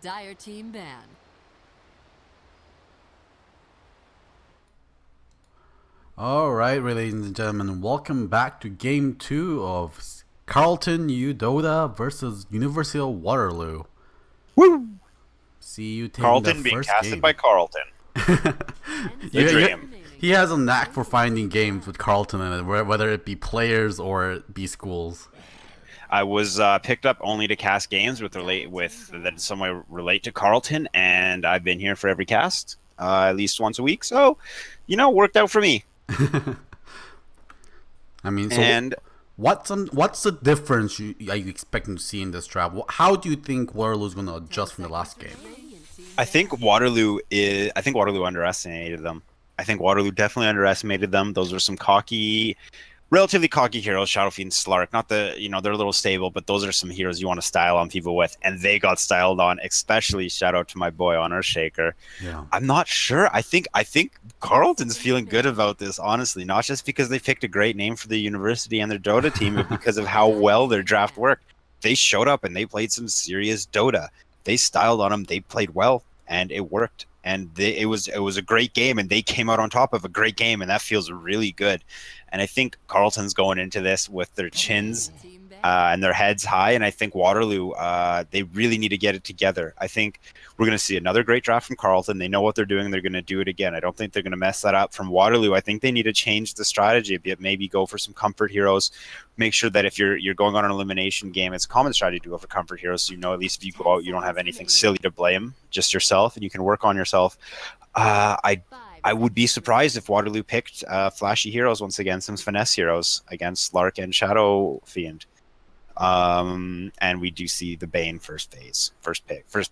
Dire team ban. All right, ladies and gentlemen, welcome back to Game 2 of Carleton U Dota versus University of Waterloo. Woo! See you taking the Carleton being first casted game. by Carleton. The dream. He has a knack for finding games with Carleton in it, whether it be players or be schools. I was picked up only to cast games that in some way relate to Carleton, and I've been here for every cast, at least once a week. So, worked out for me. I mean, so And what's the difference are you expecting to see in this draft? How do you think Waterloo is going to adjust from the last game? I think Waterloo underestimated them. I think Waterloo definitely underestimated them. Those are some relatively cocky heroes, Shadowfiend and Slark. Not they're a little stable, but those are some heroes you want to style on people with, and they got styled on, especially shout out to my boy on Earthshaker. Yeah. I'm not sure. I think Carleton's feeling good about this, honestly, not just because they picked a great name for the university and their Dota team, but because of how well their draft worked. They showed up and they played some serious Dota. They styled on them, they played well, and it worked. And it was a great game, and they came out on top of a great game, and that feels really good. And I think Carleton's going into this with their chins and their heads high, and I think Waterloo, they really need to get it together. I think we're going to see another great draft from Carleton. They know what they're doing. They're going to do it again. I don't think they're going to mess that up. From Waterloo, I think they need to change the strategy a bit, maybe go for some comfort heroes. Make sure that if you're going on an elimination game, it's a common strategy to go for comfort heroes, so at least if you go out, you don't have anything silly to blame, just yourself, and you can work on yourself. I would be surprised if Waterloo picked flashy heroes once again, some finesse heroes against Lark and Shadowfiend. And we do see the Bane first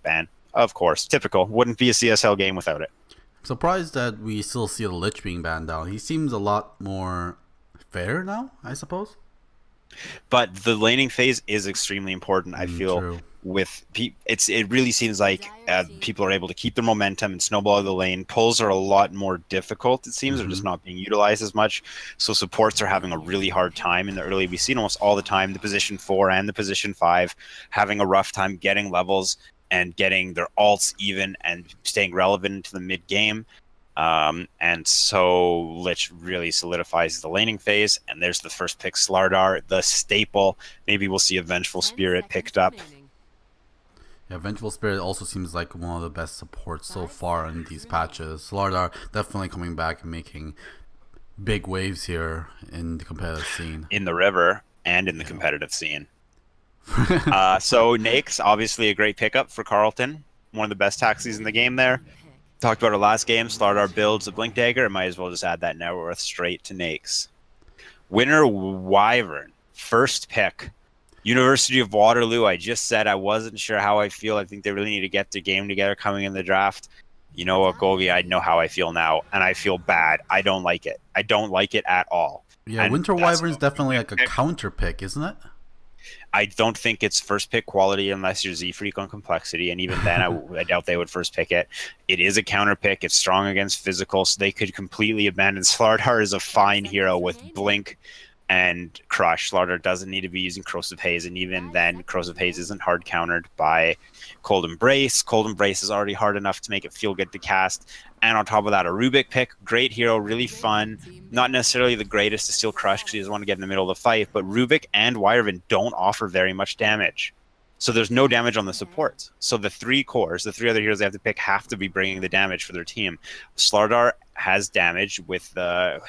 ban. Of course, typical. Wouldn't be a CSL game without it. I'm surprised that we still see the Lich being banned down. He seems a lot more fair now, I suppose. But the laning phase is extremely important. I feel true. It really seems like people are able to keep their momentum and snowball the lane. Pulls are a lot more difficult. It seems they're just not being utilized as much. So supports are having a really hard time in the early. We've seen almost all the time the position 4 and the position 5 having a rough time getting levels and getting their alts even and staying relevant into the mid game. And so Lich really solidifies the laning phase, and there's the first pick, Slardar, the staple. Maybe we'll see a Vengeful Spirit picked up. Yeah, Vengeful Spirit also seems like one of the best supports so far in these patches. Slardar definitely coming back and making big waves here in the competitive scene. In the river and in the competitive scene. So Nakes, obviously a great pickup for Carleton. One of the best taxis in the game there. Talked about our last game, Slardar builds a Blink Dagger. I might as well just add that now. We're straight to Nakes. Winner Wyvern, first pick. University of Waterloo, I just said I wasn't sure how I feel. I think they really need to get the game together coming in the draft. You know what, Gogi, I know how I feel now, and I feel bad. I don't like it. I don't like it at all. Yeah, and Winter Wyvern's definitely like a counter pick, isn't it? I don't think it's first pick quality unless you're Z-Freak on complexity, and even then I doubt they would first pick it. It is a counter pick. It's strong against physical, so they could completely abandon. Slardar is a fine hero with Blink and Crush. Slardar doesn't need to be using Corrosive Haze, and even then Corrosive Haze isn't hard countered by Cold Embrace. Cold Embrace is already hard enough to make it feel good to cast. And on top of that, a Rubik pick, great hero, really fun. Not necessarily the greatest to steal Crush because he doesn't want to get in the middle of the fight, but Rubik and Wyvern don't offer very much damage. So there's no damage on the supports. So the three other heroes they have to pick have to be bringing the damage for their team. Slardar has damage with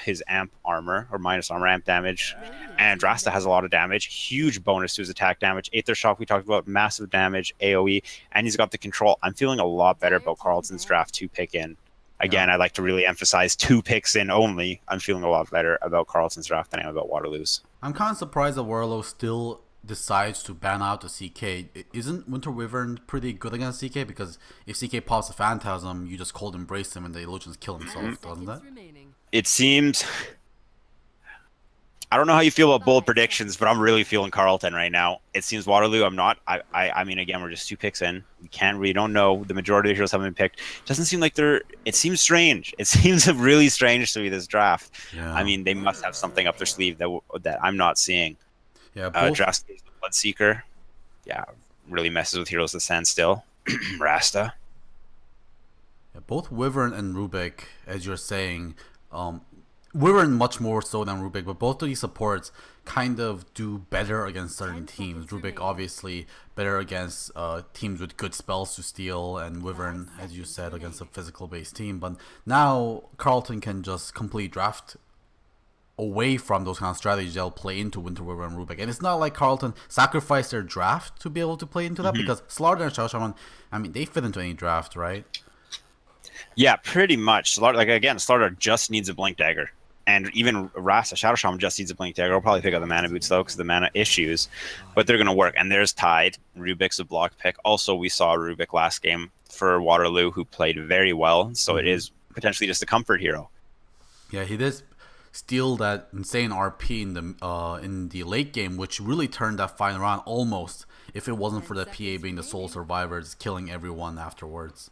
his amp armor, or minus armor amp damage, and Drasta has a lot of damage. Huge bonus to his attack damage. Aether Shock, we talked about, massive damage, AoE, and he's got the control. I'm feeling a lot better about Carleton's draft 2 pick in. Again, I'd like to really emphasize 2 picks in only. I'm feeling a lot better about Carleton's draft than I am about Waterloo's. I'm kind of surprised that Waterloo still decides to ban out the CK. Isn't Winter Wyvern pretty good against CK? Because if CK pops a Phantasm, you just cold embrace him and the illusions kill himself, doesn't that? It seems... I don't know how you feel about bold predictions, but I'm really feeling Carleton right now. It seems Waterloo, I'm not. I mean, again, we're just 2 picks in. We don't know. The majority of the heroes haven't been picked. It doesn't seem like it seems strange. It seems really strange to me, this draft. Yeah. I mean, they must have something up their sleeve that I'm not seeing. Yeah, both... Drastic Bloodseeker, really messes with Heroes of Sand still. Rasta. Yeah, both Wyvern and Rubik, as you're saying, Wyvern much more so than Rubik, but both of these supports kind of do better against certain teams. Rubik obviously better against teams with good spells to steal, and Wyvern, as you said, against a physical-based team. But now Carleton can just complete draft away from those kind of strategies they'll play into Winter Wyvern and Rubik. And it's not like Carleton sacrificed their draft to be able to play into that, because Slardar and Shadow Shaman, I mean, they fit into any draft, right? Yeah, pretty much. Like again, Slardar just needs a Blink Dagger. And even Rasta, Shadow Shaman just needs a Blink Dagger. I'll probably pick up the Mana Boots, though, because the mana issues. But they're going to work. And there's Tide. Rubik's a block pick. Also, we saw Rubik last game for Waterloo, who played very well. So it is potentially just a comfort hero. Yeah, he did steal that insane RP in the late game, which really turned that fight around almost, if it wasn't for the PA being the sole survivors, killing everyone afterwards.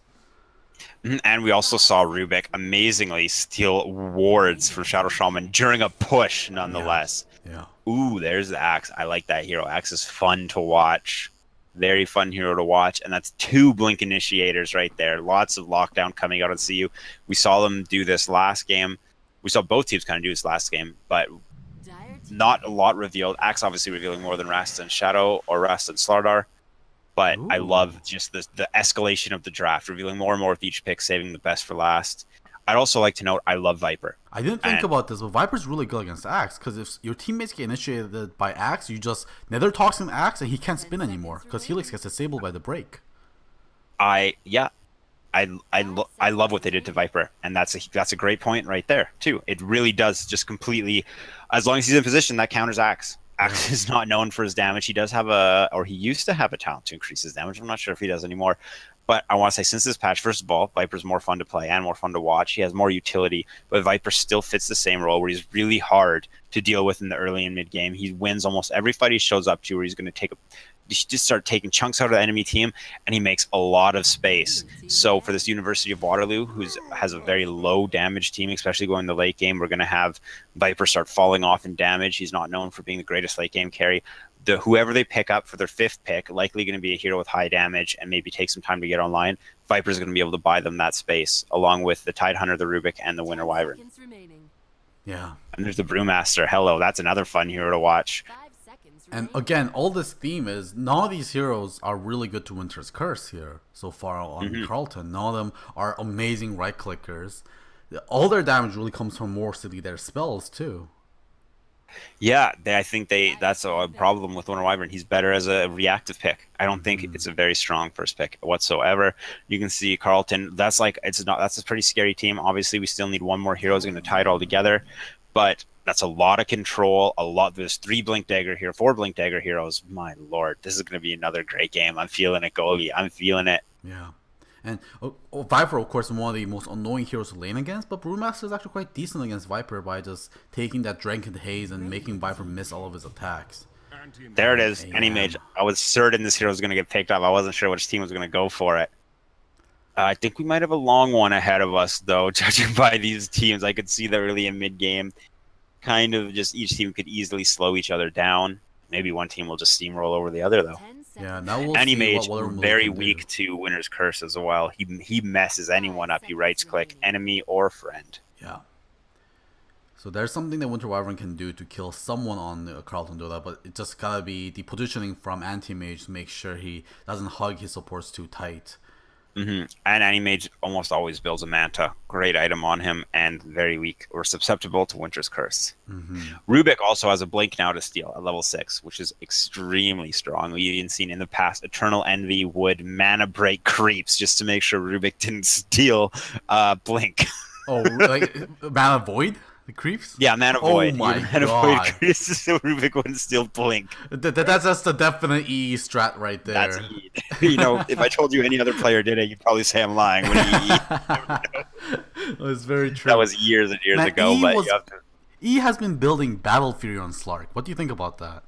And we also saw Rubik amazingly steal wards from Shadow Shaman during a push, nonetheless. Yeah. Ooh, there's the Axe. I like that hero. Axe is fun to watch. Very fun hero to watch. And that's 2 Blink Initiators right there. Lots of lockdown coming out on CU. We saw them do this last game. We saw both teams kind of do this last game, but not a lot revealed. Axe obviously revealing more than Rasta and Shadow, or Rasta and Slardar. But I love just the escalation of the draft, revealing more and more with each pick, saving the best for last. I'd also like to note I love Viper. I didn't think about this, but Viper's really good against Axe, because if your teammates get initiated by Axe, you just Nether Toxin Axe and he can't spin anymore, because Helix gets disabled by the break. I love what they did to Viper, and that's a great point right there too. It really does just completely, as long as he's in position, that counters Axe. Axe is not known for his damage. He does have he used to have a talent to increase his damage. I'm not sure if he does anymore. But I want to say, since this patch, first of all, Viper's more fun to play and more fun to watch. He has more utility, but Viper still fits the same role where he's really hard to deal with in the early and mid game. He wins almost every fight he shows up to, where he's going to just start taking chunks out of the enemy team, and he makes a lot of space. So for this University of Waterloo, who has a very low damage team, especially going in the late game, we're going to have Viper start falling off in damage. He's not known for being the greatest late game carry. Whoever they pick up for their 5th pick, likely going to be a hero with high damage and maybe take some time to get online. Viper's going to be able to buy them that space, along with the Tide Hunter, the Rubik, and the Winter Wyvern. Yeah. And there's the Brewmaster. Hello, that's another fun hero to watch. And again, all this theme is none of these heroes are really good to Winter's Curse here so far on Carleton. None of them are amazing right clickers. All their damage really comes from mostly their spells too. Yeah, I think that's a problem with Winter Wyvern. He's better as a reactive pick. I don't think it's a very strong first pick whatsoever. You can see Carleton. That's a pretty scary team. Obviously, we still need one more hero who's going to tie it all together, but that's a lot of control. There's 4 Blink Dagger heroes. My lord, this is going to be another great game. I'm feeling it, goalie. I'm feeling it. Yeah. And Viper, of course, is one of the most annoying heroes to lane against, but Brewmaster is actually quite decent against Viper by just taking that Drank Haze and making Viper miss all of his attacks. There it is. Any mage. I was certain this hero was going to get picked up. I wasn't sure which team was going to go for it. I think we might have a long one ahead of us, though, judging by these teams. I could see the early and mid game. Kind of just each team could easily slow each other down. Maybe one team will just steamroll over the other, though. Yeah, now we'll Any see mage what very weak to Winter's Curse as well. He messes anyone up. He right click enemy or friend. Yeah. So there's something that Winter Wyvern can do to kill someone on the Carleton Dota, but it just gotta be the positioning from anti-mage to make sure he doesn't hug his supports too tight. And Anti-Mage almost always builds a Manta. Great item on him, and very weak or susceptible to Winter's Curse. Rubik also has a Blink now to steal at level 6, which is extremely strong. We've even seen in the past Eternal Envy would mana break creeps just to make sure Rubik didn't steal Blink. Oh, like Mana Void? The creeps? Yeah, Mana Void. Oh my Mana god. Void creeps so Rubik wouldn't steal Blink. That's just a definite E strat right there. That's E. If I told you any other player did it, you'd probably say I'm lying. When That's very true. That was years and years ago. E has been building Battle Fury on Slark. What do you think about that?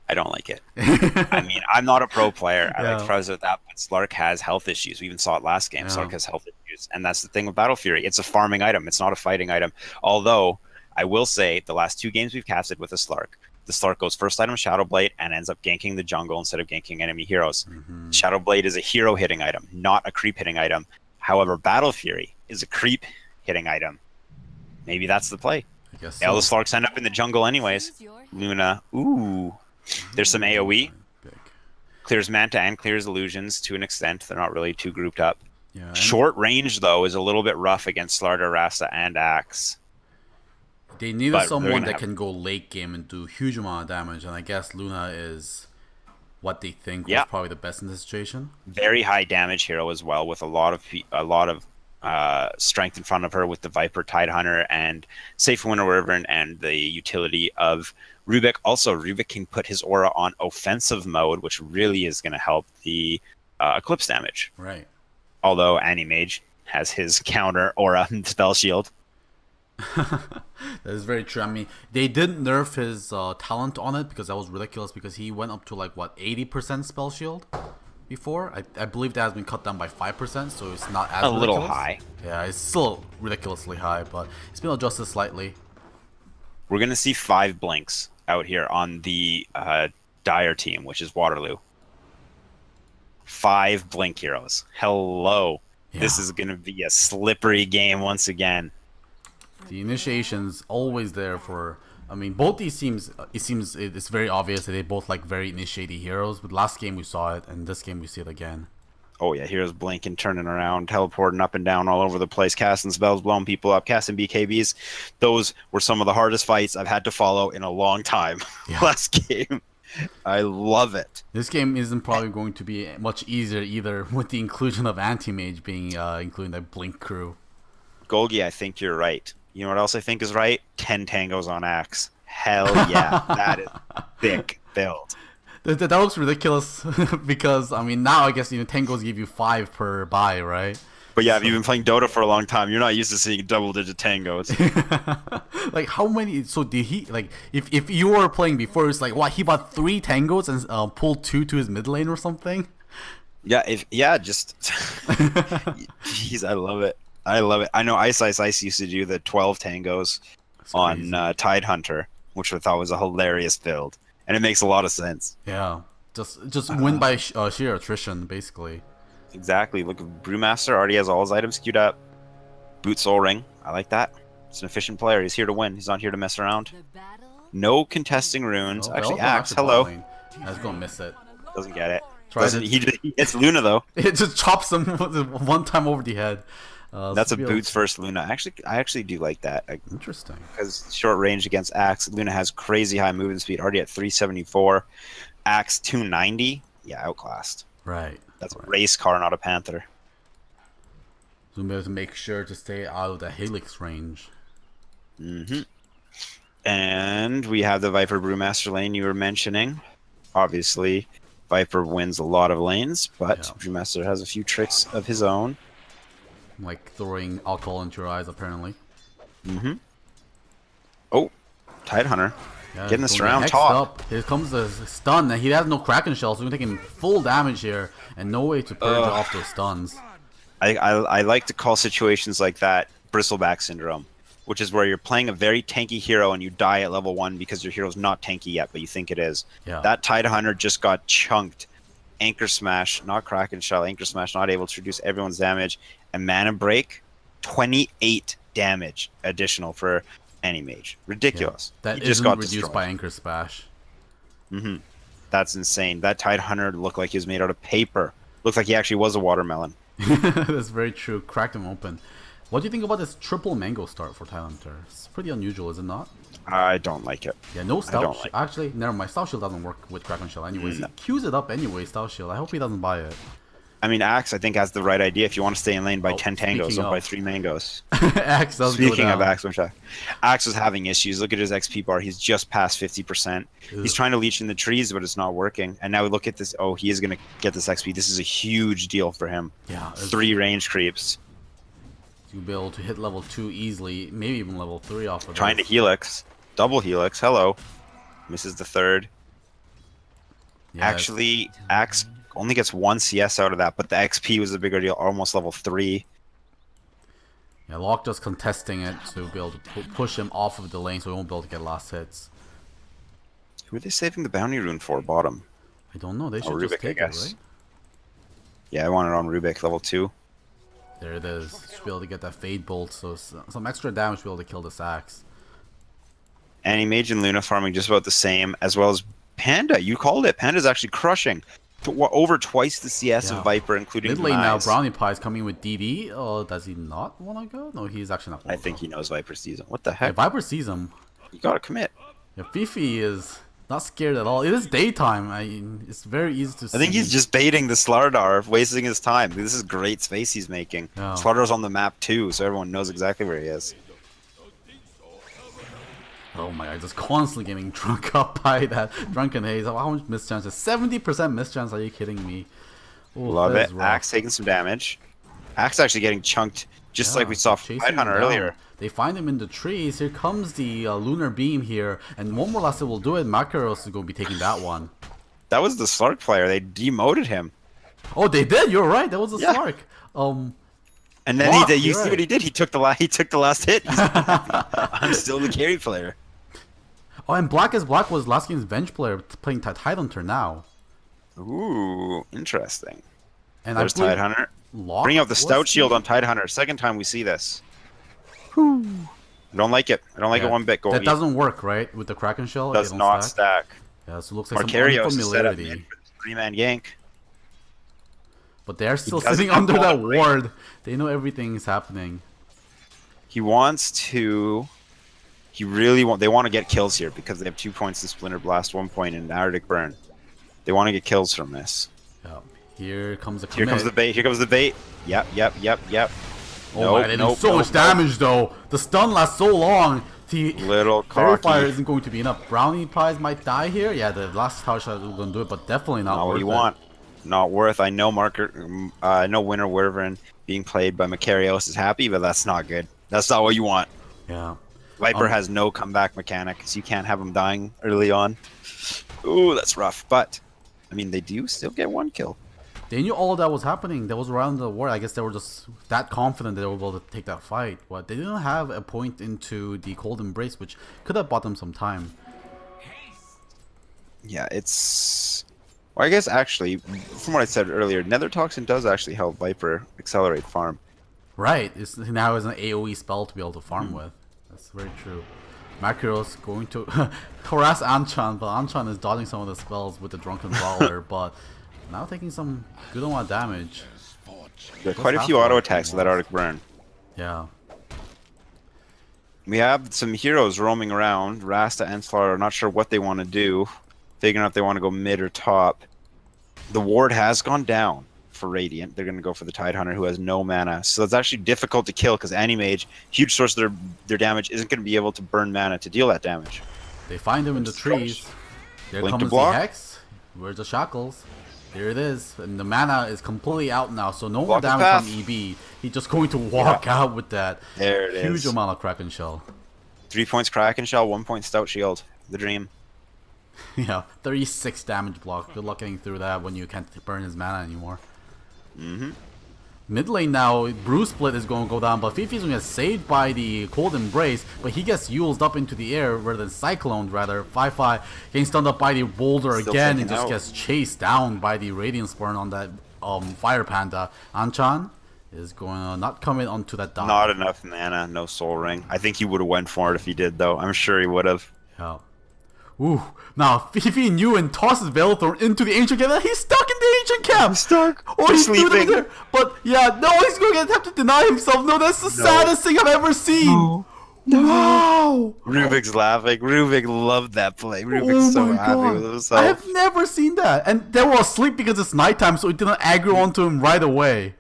I don't like it. I mean, I'm not a pro player. I like Fuzz with that, but Slark has health issues. We even saw it last game. Slark has health issues. And that's the thing with Battle Fury. It's a farming item. It's not a fighting item. Although, I will say, the last 2 games we've casted with a Slark, the Slark goes first item Shadow Blade and ends up ganking the jungle instead of ganking enemy heroes. Shadow Blade is a hero hitting item, not a creep hitting item. However, Battle Fury is a creep hitting item. Maybe that's the play. I guess All the so. Slarks end up in the jungle anyways. Luna, ooh. There's some AoE. Big. Clears Manta and clears Illusions to an extent. They're not really too grouped up. Yeah, and Short range, though, is a little bit rough against Slardar, Rasta, and Axe. they needed but they're someone gonna that have- can go late game and do huge amount of damage, and I guess Luna is what they think Yeah. was probably the best in this situation. Very high damage hero as well, with a lot of strength in front of her with the Viper, Tidehunter, and Safe Winter Wyvern, and the utility of Rubik. Also, Rubik can put his aura on offensive mode, which really is going to help the Eclipse damage. Right. Although Animage has his counter aura spell shield. That is very true. I mean, they didn't nerf his talent on it because that was ridiculous, because he went up to like, what, 80% spell shield before? I believe that has been cut down by 5%, so it's not as A little ridiculous. high. Yeah, it's still ridiculously high, but it's been adjusted slightly. We're going to see 5 blinks out here on the Dire team, which is Waterloo. 5 blink heroes. Hello. This Yeah. is going to be a slippery game once again. The initiation's always there for. I mean, both these teams. It's very obvious that they both like very initiating heroes. But last game we saw it, and this game we see it again. Oh yeah, heroes blinking, turning around, teleporting up and down all over the place, casting spells, blowing people up, casting BKBs. Those were some of the hardest fights I've had to follow in a long time. Yeah. Last game. I love it. This game isn't probably going to be much easier either, with the inclusion of Anti-Mage being including the Blink crew. Golgi, I think you're right. You know what else I think is right? 10 tangos on Axe. Hell yeah. That is thick build. That looks ridiculous because, I mean, now I guess, Tangos give you 5 per buy, right? But yeah, if you've been playing Dota for a long time, you're not used to seeing double-digit tangos. Like, how many? So did he, like, if you were playing before, it's like, what, he bought 3 Tangos and pulled 2 to his mid lane or something? Just jeez, I love it. I love it. I know Ice used to do the 12 tangos That's on crazy. Tidehunter, which I thought was a hilarious build, and it makes a lot of sense. Yeah, just win by sheer attrition, basically. Exactly. Look, Brewmaster already has all his items queued up. Boot Soul Ring. I like that. It's an efficient player. He's here to win. He's not here to mess around. No contesting runes. Oh, Actually, Belgium Axe. Hello. bot lane. I was gonna miss it. Doesn't get it. Tries Doesn't, it. he hits Luna though. It just chops him one time over the head. That's a Spiel- Boots first Luna. I actually do like that. Interesting. Because short range against Axe, Luna has crazy high movement speed, already at 374. Axe 290. Yeah, outclassed. Right. That's a right. race car, not a Panther. So we have to make sure to stay out of the Helix range. And we have the Viper Brewmaster lane you were mentioning. Obviously, Viper wins a lot of lanes, but Yeah. Brewmaster has a few tricks of his own. Like throwing alcohol into your eyes, apparently. Oh, Tidehunter. Yeah, Getting this going round hexed top. up. Here comes the stun. And he has no Kraken Shell, so he's taking full damage here, and no way to purge off those stuns. I like to call situations like that bristleback syndrome, which is where you're playing a very tanky hero and you die at level 1 because your hero's not tanky yet, but you think it is. Yeah. That Tidehunter just got chunked. Anchor Smash, not Kraken Shell. Anchor Smash not able to reduce everyone's damage. And Mana Break, 28 damage additional for Animage. Ridiculous. That He just isn't got reduced destroyed. by Anchor Smash. That's insane. That Tidehunter looked like he was made out of paper. Looked like he actually was a watermelon. That's very true. Cracked him open. What do you think about this triple mango start for Tidehunter? It's pretty unusual, is it not? I don't like it. Yeah, no Stout don't Shield. like it. Actually, never mind. Stout Shield doesn't work with Kraken Shell anyways. No. He queues it up anyway, Stout Shield. I hope he doesn't buy it. I mean, Axe, I think, has the right idea. If you want to stay in lane by Oh, 10 tangos, speaking don't buy of. 3 mangoes. Axe does go Speaking of down. Axe, Axe was having issues. Look at his XP bar. He's just past 50%. He's trying to leech in the trees, but it's not working. And now look at this. Oh, he is going to get this XP. This is a huge deal for him. Yeah, 3 range creeps. you'll be able to hit level 2 easily, maybe even level 3 off of Trying to this. Helix. Double Helix. Hello. Misses the third. Yeah, Actually, Axe only gets 1 CS out of that, but the XP was a bigger deal. Almost level 3. yeah, Locke just contesting it to be able to push him off of the lane so he won't be able to get last hits. Who are they saving the bounty rune for? Bottom. I don't know. They should Rubik, just I take it, guess. right? Yeah, I want it on Rubik, level 2. There it is. Should be able to get that Fade Bolt, so some extra damage to be able to kill this Axe. Mage and Luna farming just about the same, as well as Panda. You called it. Panda's actually crushing. Over twice the CS of Viper, including mid lane now. Demise. Brownie Pie is coming with DD. Oh, does he not want to go? No, he's actually not. I think he knows Viper sees him. What the Yeah, heck? Viper sees him. You gotta commit. Yeah, Fifi is not scared at all. It is daytime. It's very easy to see. I think he's just baiting the Slardar, wasting his time. This is great space he's making. Yeah. Slardar's on the map too, so everyone knows exactly where he is. Oh my god, just constantly getting drunk up by that Drunken Haze. How much mischance? 70% mischance, are you kidding me? Ooh, Love that it. is rough. Axe taking some damage. Axe actually getting chunked, just like we saw from chasing him Tidehunter down. earlier. They find him in the trees. Here comes the Lunar Beam here. And one more last hit will do it. Makaros is going to be taking that one. That was the Slark player. They demoted him. Oh, they did? You're right. That was a Yeah. Slark. And then Wow, you you're see right. what he did? He took the last hit. He's I'm still the carry player. Oh, and Black is Black was last game's bench player playing Tidehunter now. Ooh, interesting. And There's I believe Tidehunter. Locke Bring out the was Stout he? Shield on Tidehunter. Second time we see this. I don't like it. I don't like it one bit. That doesn't work, right? With the Kraken Shell? Does they don't not stack. Yeah, so it looks like Markarios some is set up unfamiliarity. mid for the 3-man yank. But they're still doesn't sitting have under that ball, right? ward. They know everything is happening. He wants to. They want to get kills here because they have 2 points to Splinter Blast, 1 point in Arctic Burn. They want to get kills from this. Yeah. Here comes the Here comes the bait. Here comes the bait. Yep. Oh my, they do so much damage though. The stun lasts so long. The Little Fairy Fire cocky. isn't going to be enough. Brownie Pies might die here. Yeah, the last tower shot is going to do it, but definitely not Not worth what you it. want. Not worth. I know Winter Wyvern being played by Makarios is happy, but that's not good. That's not what you want. Yeah. Viper has no comeback mechanic, so you can't have him dying early on. Ooh, that's rough. But, I mean, they do still get 1 kill. They knew all of that was happening. That was around the war. I guess they were just that confident that they were able to take that fight. But they didn't have a point into the Cold Embrace, which could have bought them some time. Yeah, it's... Well, I guess actually, from what I said earlier, Nether Toxin does actually help Viper accelerate farm. Right. Now is an AoE spell to be able to farm with. That's very true. Makiros going to harass Anchan, but Anchan is dodging some of the spells with the Drunken Brawler, but now taking some good amount of damage. There are quite a few auto attacks with that Arctic Burn. Yeah. We have some heroes roaming around. Rasta and Slar are not sure what they want to do, figuring out if they want to go mid or top. The ward has gone down for Radiant. They're going to go for the Tidehunter, who has no mana. So it's actually difficult to kill because Mage, huge source of their damage, isn't going to be able to burn mana to deal that damage. They find him in the trees. There Blink to comes the block. Hex. Where's the Shackles? There it is. And the mana is completely out now, so no more Block his damage path. from EB. He's just going to walk out with that There it huge is. amount of Kraken Shell. 3 points Kraken Shell, 1 point Stout Shield. The dream. Yeah, 36 damage block. Good luck getting through that when you can't burn his mana anymore. Mid lane now, Bruce Split is going to go down, but Fifi's going to get saved by the Cold Embrace, but he gets uled up into the air, rather than cycloned, rather. 5-5 getting stunned up by the Boulder Still again, taken and just out. gets chased down by the Radiant Spurn on that Fire Panda. Anchan is going to not come in onto that dive. Not enough mana, no Soul Ring. I think he would have went for it if he did, though. I'm sure he would have. Yeah. Ooh. Now, Fifi knew and tosses Veilthorn into the Ancient Camp. He's stuck in the Ancient Camp! Stuck. Oh, he's sleeping. there. But, yeah, no, he's going to have to deny himself. No, that's the saddest thing I've ever seen. Wow. Rubik's laughing. Rubik loved that play. Rubik's so happy with himself. I have never seen that. And they were asleep because it's nighttime, so it didn't aggro onto him right away.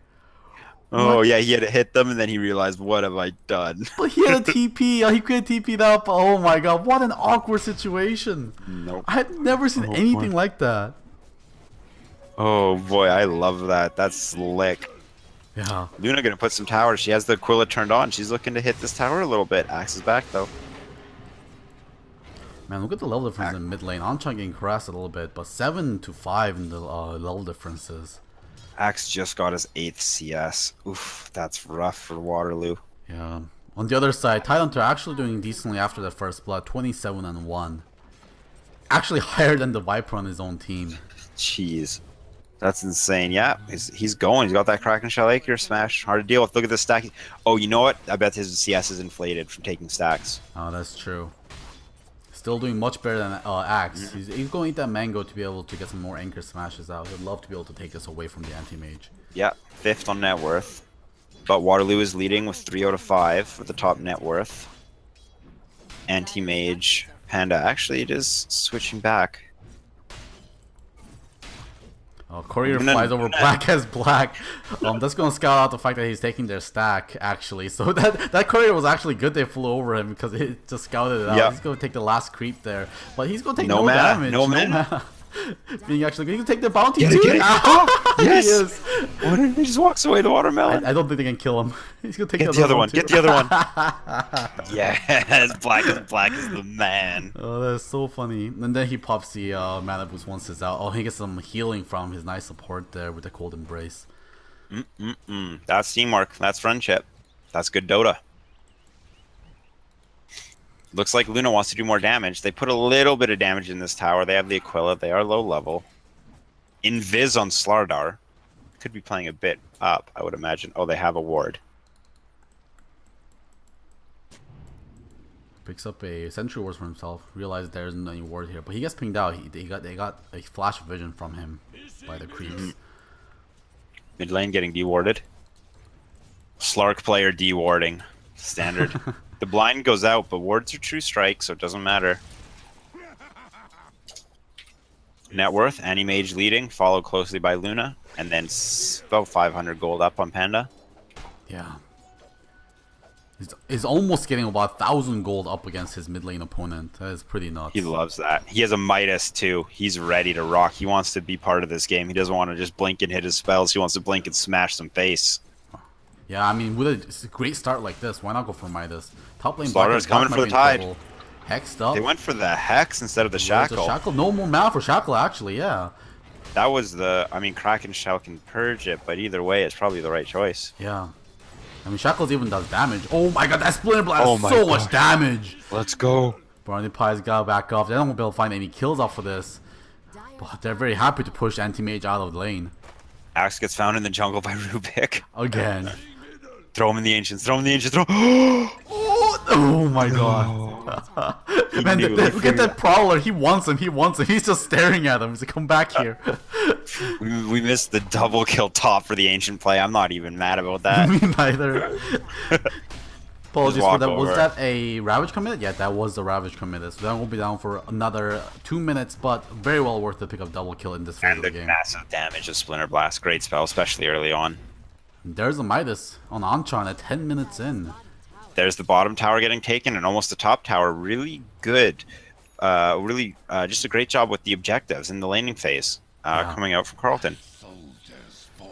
Oh, yeah, he had to hit them, and then he realized, what have I done? But he had a TP. He could have TP'd up. Oh my god, what an awkward situation. Nope. I've never seen anything like that. Oh, boy, I love that. That's slick. Yeah. Luna going to put some towers. She has the Aquila turned on. She's looking to hit this tower a little bit. Axe is back, though. Man, look at the level difference in mid lane. Anchan getting harassed a little bit, but 7-5 in the level differences. Axe just got his 8th CS. Oof, that's rough for Waterloo. Yeah. On the other side, Tidehunter actually doing decently after the first blood, 27-1. actually higher than the Viper on his own team. Jeez. That's insane. Yeah, he's going. He's got that Kraken Shell Acre smash. Hard to deal with. Look at the stack. Oh, you know what? I bet his CS is inflated from taking stacks. Oh, that's true. Still doing much better than Axe. He's going to eat that mango to be able to get some more anchor smashes out. He'd love to be able to take this away from the anti-mage. Yeah, 5th on net worth. But Waterloo is leading with 3 out of 5 for the top net worth. Anti-mage. Panda actually it is switching back. Courier flies over black as black. That's going to scout out the fact that he's taking their stack, actually. So that Courier was actually good they flew over him because it just scouted it out. Yep. He's going to take the last creep there. But he's going to take no damage. No mana. Being actually good. He can take the bounty too. Yes. He is. What if he just walks away, the watermelon? I don't think they can kill him. He's going to take the other one. Get the other one. Yes, black is the man. Oh, that's so funny. And then he pops the mana boost once it's out. Oh, he gets some healing from his nice support there with the cold embrace. That's teamwork. That's friendship. That's good Dota. Looks like Luna wants to do more damage. They put a little bit of damage in this tower. They have the Aquila. They are low level. Invis on Slardar. Could be playing a bit up, I would imagine. Oh, they have a ward. Picks up a sentry ward for himself. Realizes there isn't any ward here, but he gets pinged out. They got a flash of vision from him by the creeps. Mid lane getting dewarded. Slark player dewarding. Standard. The blind goes out, but wards are true strike, so it doesn't matter. Net worth, Anti-Mage leading, followed closely by Luna, and then about 500 gold up on Panda. Yeah. He's almost getting about 1,000 gold up against his mid lane opponent. That is pretty nuts. He loves that. He has a Midas too. He's ready to rock. He wants to be part of this game. He doesn't want to just blink and hit his spells. He wants to blink and smash some face. Yeah, I mean, with a great start like this, why not go for Midas? Top lane Slaughter's coming for the tide. Hexed up. They went for the Hex instead of the Shackle. No more mana for Shackle, actually, yeah. That was the... I mean, Kraken Shell can purge it, but either way, it's probably the right choice. Yeah. I mean, Shackles even does damage. Oh my god, that Splinter Blast is so much damage! Let's go. Brownie Pie's got back off. They don't be able to find any kills off for this. But they're very happy to push Anti-Mage out of the lane. Axe gets found in the jungle by Rubik. Again. Throw him in the Ancients. Throw him in the Ancients. Throw Oh my god. Man, look at that Prowler. He wants him. He's just staring at him. He's like, come back here. We missed the double kill top for the Ancient play. I'm not even mad about that. Me neither. Apologies for that. Was that a Ravage commit? Yeah, that was the Ravage commit. So that will be down for another 2 minutes, but very well worth to pick up double kill in this phase of the game. Massive damage of Splinter Blast. Great spell, especially early on. There's a Midas on Anchan at 10 minutes in. There's the bottom tower getting taken and almost the top tower. Really good. Just a great job with the objectives in the laning phase coming out from Carleton.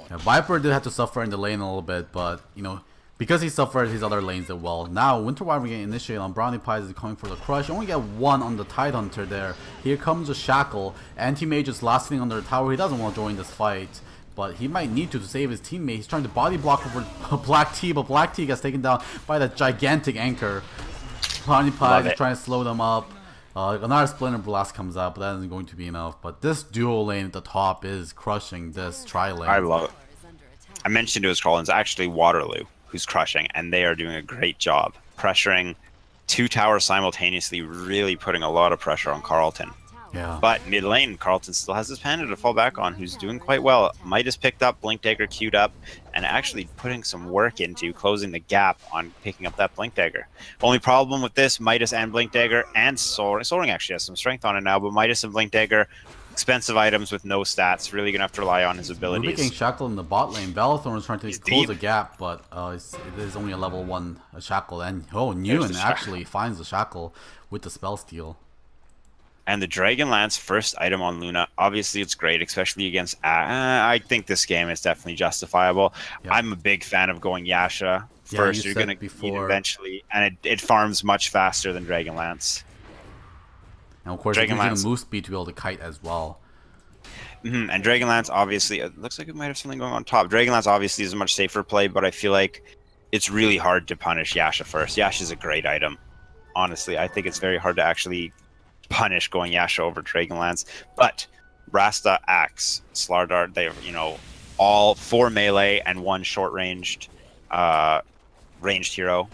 Yeah, Viper did have to suffer in the lane a little bit, but, you know, because he suffered, his other lanes did well. Now, Winter Wyvern getting initiated on Brownie Pies is coming for the crush. You only get one on the Tidehunter there. Here comes a Shackle. Anti-Mage is last thing under the tower. He doesn't want to join this fight, but he might need to save his teammate. He's trying to body block over Black Tea, but Black Tea gets taken down by that gigantic anchor. Brownie Pies is trying to slow them up. Another Splinter Blast comes out, but that isn't going to be enough. But this duo lane at the top is crushing this tri-lane. I love it. I mentioned it was Carleton's actually Waterloo who's crushing, and they are doing a great job pressuring 2 towers simultaneously, really putting a lot of pressure on Carleton. Yeah. But mid lane, Carleton still has his Panda to fall back on, who's doing quite well. Midas picked up, Blink Dagger queued up, and actually putting some work into closing the gap on picking up that Blink Dagger. Only problem with this, Midas and Blink Dagger and Soaring actually has some strength on it now, but Midas and Blink Dagger, expensive items with no stats, really gonna have to rely on his abilities. We're getting Shackle in the bot lane. Valathorn is trying to close the gap, but it is only a level 1 Shackle, and Nguyen actually finds the Shackle with the spell steal. And the Dragonlance first item on Luna, obviously it's great, especially against... I think this game is definitely justifiable. Yep. I'm a big fan of going Yasha first. You're going to eat eventually, and it farms much faster than Dragonlance. And of course, it gives you the move speed to be able to kite as well. And Dragonlance, obviously, it looks like it might have something going on top. Dragonlance obviously is a much safer play, but I feel like it's really hard to punish Yasha first. Yasha's a great item. Honestly, I think it's very hard to actually punish going Yasha over Dragonlance. But Rasta, Axe, Slardar, they have, all 4 melee and 1 short-ranged ranged hero.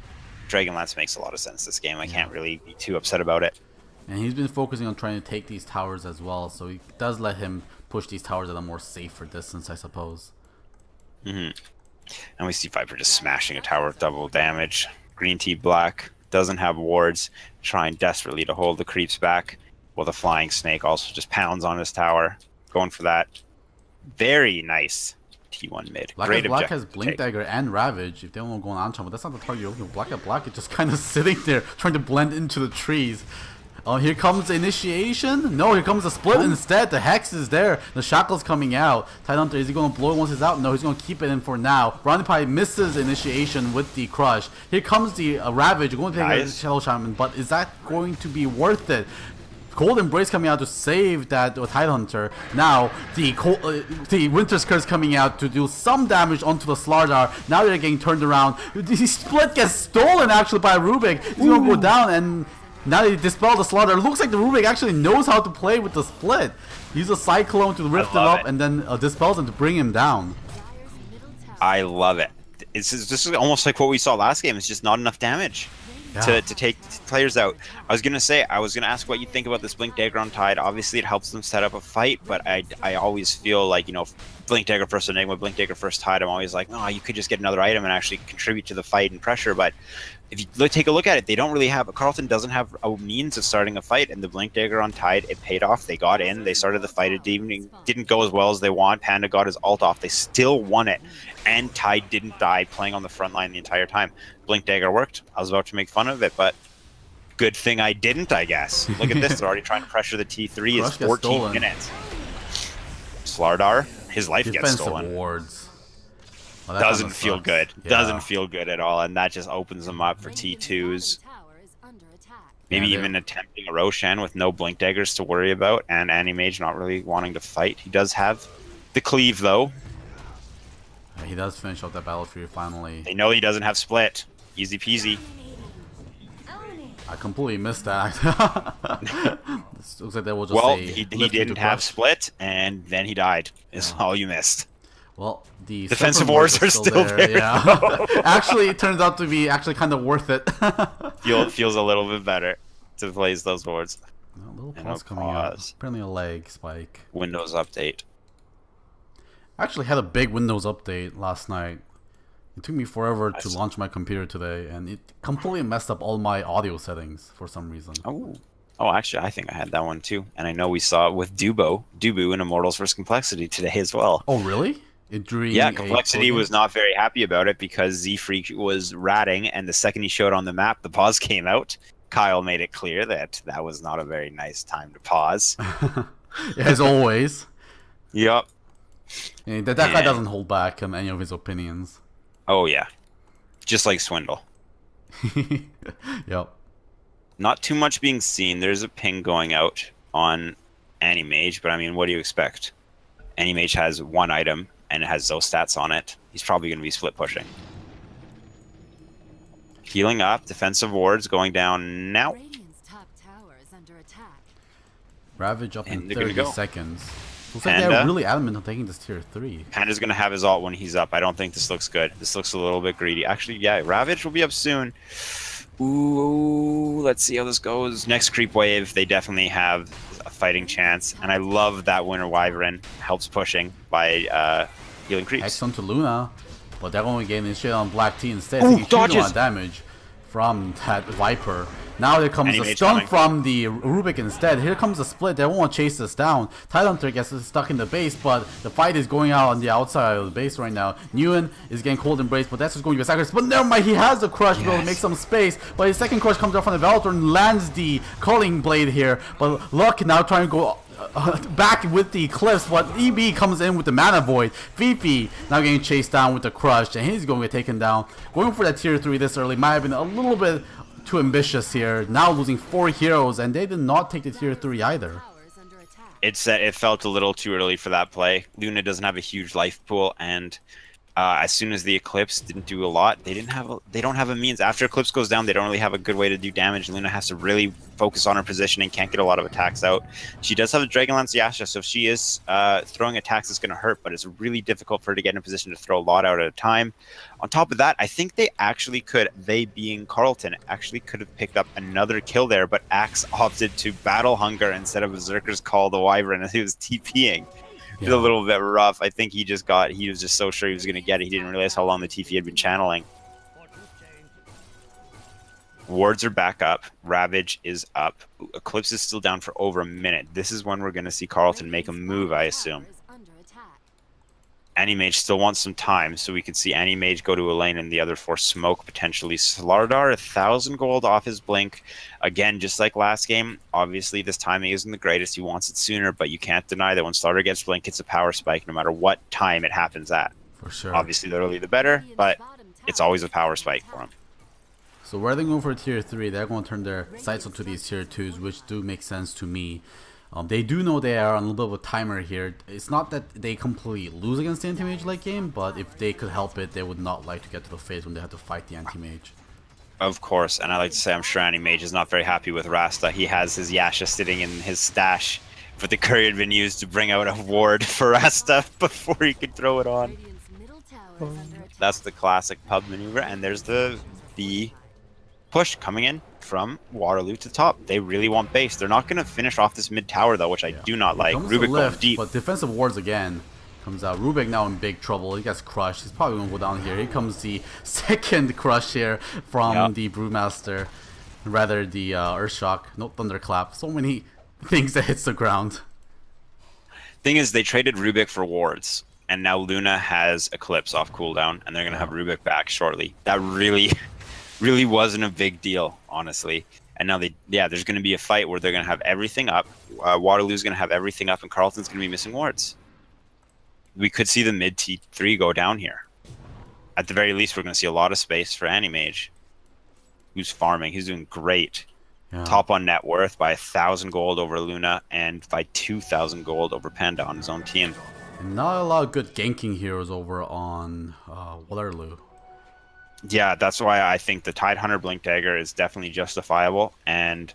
Dragonlance makes a lot of sense this game. I can't really be too upset about it. And he's been focusing on trying to take these towers as well, so he does let him push these towers at a more safer distance, I suppose. And we see Viper just smashing a tower with double damage. Green Tea Black doesn't have wards, trying desperately to hold the creeps back, while the Flying Snake also just pounds on his tower, going for that. Very nice T1 mid. Black has Blink Dagger and Ravage if they want to go on Ancham, but that's not the target you're looking for. Black is just kind of sitting there trying to blend into the trees. Oh, here comes the initiation. No, here comes the split instead. The Hex is there. The Shackle's coming out. Tidehunter, is he going to blow it once he's out? No, he's going to keep it in for now. Ronipie misses initiation with the Crush. Here comes the Ravage. Going to take a Shadow Shaman, but is that going to be worth it? Cold Embrace coming out to save that Tidehunter. Now, the Winter's Curse coming out to do some damage onto the Slardar. Now they're getting turned around. The split gets stolen actually by Rubik. He's going to go down, and now they dispel the Slaughter. It looks like the Rubik actually knows how to play with the split. Use a Cyclone to rift him up and then dispels him to bring him down. I love it. This is almost like what we saw last game. It's just not enough damage to take players out. I was gonna ask what you think about this Blink Dagger on Tide. Obviously, it helps them set up a fight, but I always feel like, Blink Dagger first Enigma, Blink Dagger first Tide. I'm always like, you could just get another item and actually contribute to the fight and pressure. But if you take a look at it, they don't really have. Carleton doesn't have a means of starting a fight, and the Blink Dagger on Tide, it paid off. They got in, they started the fight. It didn't go as well as they want. Panda got his ult off. They still won it, and Tide didn't die playing on the front line the entire time. Blink Dagger worked. I was about to make fun of it, but good thing I didn't, I guess. Look at this. They're already trying to pressure the T3. It's 14 minutes. Slardar, his life gets stolen. Wards. Well, doesn't feel good. Yeah. Doesn't feel good at all, and that just opens them up for T2s. Maybe even attempting a Roshan with no Blink Daggers to worry about, and Animage not really wanting to fight. He does have the cleave, though. Yeah, he does finish off that Battlefield finally. They know he doesn't have split. Easy peasy. I completely missed that. Looks like they will just say, he didn't have split, and then he died. Is all you missed. Well, the defensive wars are still there. Yeah. Actually, it turns out to be kind of worth it. Feels a little bit better to place those wards. A little pause coming out. Apparently a leg spike. Windows update. I actually had a big Windows update last night. It took me forever to launch my computer today, and it completely messed up all my audio settings for some reason. Oh, actually, I think I had that one too. And I know we saw it with Dubu in Immortals vs. Complexity today as well. Oh, really? Yeah, Complexity was not very happy about it because Z-Freak was ratting, and the second he showed on the map, the pause came out. Kyle made it clear that was not a very nice time to pause. As always. Yep. Yeah, that guy doesn't hold back on any of his opinions. Oh, yeah. Just like Swindle. Yep. Not too much being seen. There's a ping going out on Animage, but I mean, what do you expect? Animage has one item, and it has those stats on it. He's probably going to be split pushing. Healing up. Defensive wards going down now. Ravage up in 30 seconds. Looks like they're really adamant on taking this tier 3. Panda's going to have his ult when he's up. I don't think this looks good. This looks a little bit greedy. Actually, yeah, Ravage will be up soon. Ooh, let's see how this goes. Next creep wave, they definitely have a fighting chance. And I love that Winter Wyvern helps pushing by healing creeps. Hex onto Luna, but they're only getting this shit on Black Tea instead. Taking huge amount of damage from that Viper. Now there comes a stun from the Rubik instead. Here comes the split. They won't chase this down. Tidehunter gets stuck in the base, but the fight is going out on the outside of the base right now. Nguyen is getting Cold Embrace, but that's just going to be a sacrifice. But never mind, he has the crush to be able to make some space. But his second crush comes out from the Velotor and lands the Culling Blade here. But Luck now trying to go back with the cliffs, but EB comes in with the Mana Void. VP now getting chased down with the crush, and he's going to get taken down. Going for that tier 3 this early might have been a little bit too ambitious here. Now losing 4 heroes, and they did not take the tier 3 either. It felt a little too early for that play. Luna doesn't have a huge life pool, and As soon as the Eclipse didn't do a lot, they don't have a means. After Eclipse goes down, they don't really have a good way to do damage. Luna has to really focus on her positioning, can't get a lot of attacks out. She does have a Dragonlance Yasha, so if she is throwing attacks, it's going to hurt, but it's really difficult for her to get in a position to throw a lot out at a time. On top of that, I think they actually could, they being Carleton, actually could have picked up another kill there, but Axe opted to Battle Hunger instead of Berserker's Call the Wyvern as he was TPing. It's a little bit rough. I think he was just so sure he was going to get it. He didn't realize how long the TP had been channeling. Wards are back up. Ravage is up. Eclipse is still down for over a minute. This is when we're going to see Carleton make a move, I assume. Animage still wants some time, so we could see Animage go to a lane and the other four smoke potentially. Slardar, 1,000 gold off his blink. Again, just like last game, obviously this timing isn't the greatest. He wants it sooner, but you can't deny that when Slardar gets blink, it's a power spike no matter what time it happens at. For sure. Obviously, the earlier the better, but it's always a power spike for him. So where they're going for tier 3, they're going to turn their sights onto these tier 2s, which do make sense to me. They do know they are on a little bit of a timer here. It's not that they completely lose against the anti-mage late game, but if they could help it, they would not like to get to the phase when they have to fight the anti-mage. Of course, and I like to say I'm sure Anti-Mage is not very happy with Rasta. He has his Yasha sitting in his stash, but the courier had been used to bring out a ward for Rasta before he could throw it on. That's the classic pub maneuver, and there's the push coming in from Waterloo to top. They really want base. They're not going to finish off this mid tower though, which I do not like. Rubik going deep. But defensive wards again comes out. Rubik now in big trouble. He gets crushed. He's probably going to go down here. Here comes the second crush here from the Brewmaster. Rather the Earthshock. No Thunderclap. So many things that hits the ground. Thing is, they traded Rubik for wards. And now Luna has Eclipse off cooldown. And they're going to have Rubik back shortly. That really wasn't a big deal, honestly. And now there's going to be a fight where they're going to have everything up. Waterloo's going to have everything up, and Carleton's going to be missing wards. We could see the mid T3 go down here. At the very least, we're going to see a lot of space for Animage, who's farming. He's doing great. Yeah. Top on net worth by 1,000 gold over Luna and by 2,000 gold over Panda on his own team. And not a lot of good ganking heroes over on Waterloo. Yeah, that's why I think the Tidehunter Blink Dagger is definitely justifiable, and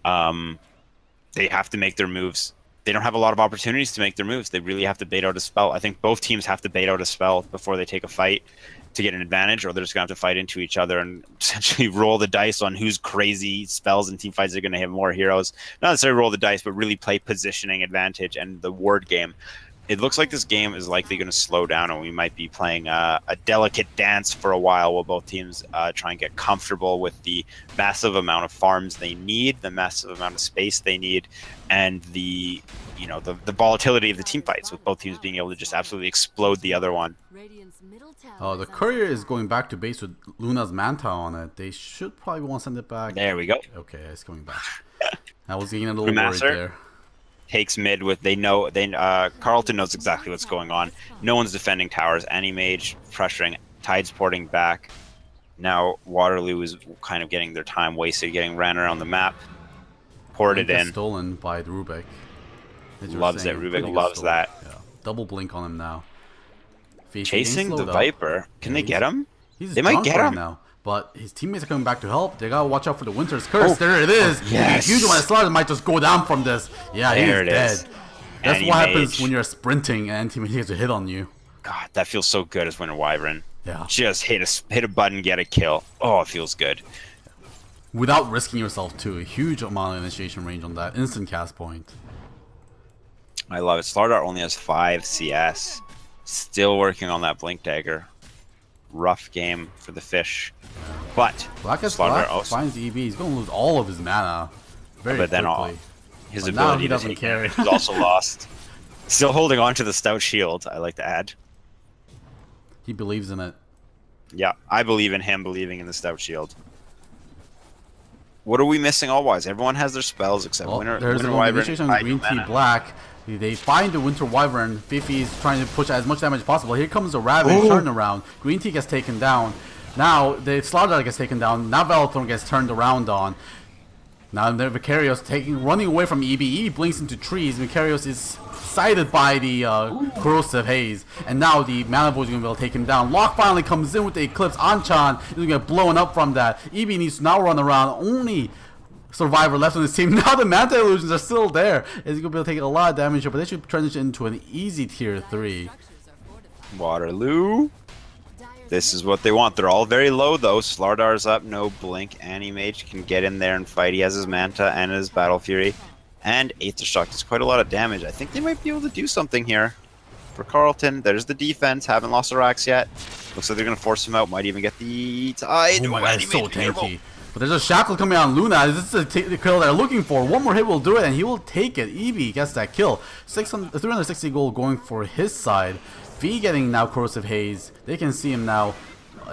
they have to make their moves. They don't have a lot of opportunities to make their moves. They really have to bait out a spell. I think both teams have to bait out a spell before they take a fight to get an advantage, or they're just going to have to fight into each other and essentially roll the dice on whose crazy spells and team fights are going to have more heroes. Not necessarily roll the dice, but really play positioning advantage and the word game. It looks like this game is likely going to slow down, and we might be playing a delicate dance for a while both teams try and get comfortable with the massive amount of farms they need, the massive amount of space they need, and the volatility of the team fights, with both teams being able to just absolutely explode the other one. Oh, the courier is going back to base with Luna's Manta on it. They should probably want to send it back. There we go. Okay, it's coming back. I was getting a little worried there. Takes mid with Carleton knows exactly what's going on. No one's defending towers. Animage pressuring, Tide's porting back. Now Waterloo is kind of getting their time wasted, getting ran around the map. Ported in. Stolen by the Rubik. Loves it. Rubik loves that. Yeah. Double blink on him now. Chasing the Viper. Can they get him? They might get him now. But his teammates are coming back to help. They gotta watch out for the Winter's Curse. Oh, there it is. Yes. A huge amount of slaughter might just go down from this. Yeah, he's dead. That's what happens when you're sprinting and teammate gets a hit on you. God, that feels so good as Winter Wyvern. Yeah. Just hit a button, get a kill. Oh, it feels good. Without risking yourself too. A huge amount of initiation range on that instant cast point. I love it. Slardar only has 5 CS. Still working on that Blink Dagger. Rough game for the fish. But Black finds EV. He's going to lose all of his mana very quickly. Then his ability to take care is also lost. Still holding on to the stout shield, I like to add. He believes in it. Yeah, I believe in him believing in the stout shield. What are we missing all-wise? Everyone has their spells except Winter Wyvern. There's an Green Tea Black. They find the Winter Wyvern. Fifi's trying to push as much damage as possible. Here comes the Ravage turn around. Green Tea gets taken down. Now the Slaughter gets taken down. Now Velothorn gets turned around on. Now Vicarious running away from EB. EB blinks into trees. Vicarious is sighted by the corrosive haze, and now the Mana Void is going to be able to take him down. Locke finally comes in with the Eclipse. Anchan is going to get blown up from that. EB needs to now run around. Only survivor left on this team. Now the Manta Illusions are still there. He's going to be able to take a lot of damage here, but they should transition into an easy tier 3. Waterloo. This is what they want. They're all very low though. Slardar's up, no blink. Animage can get in there and fight. He has his Manta and his Battle Fury. And Aether Shock does quite a lot of damage. I think they might be able to do something here. For Carleton, there's the defense. Haven't lost a Rax yet. Looks like they're going to force him out. Might even get the Tide. Oh my god, it's so tanky. But there's a Shackle coming on Luna. This is the kill they're looking for. One more hit will do it, and he will take it. Eevee gets that kill. 360 gold going for his side. V getting now Corrosive Haze. They can see him now.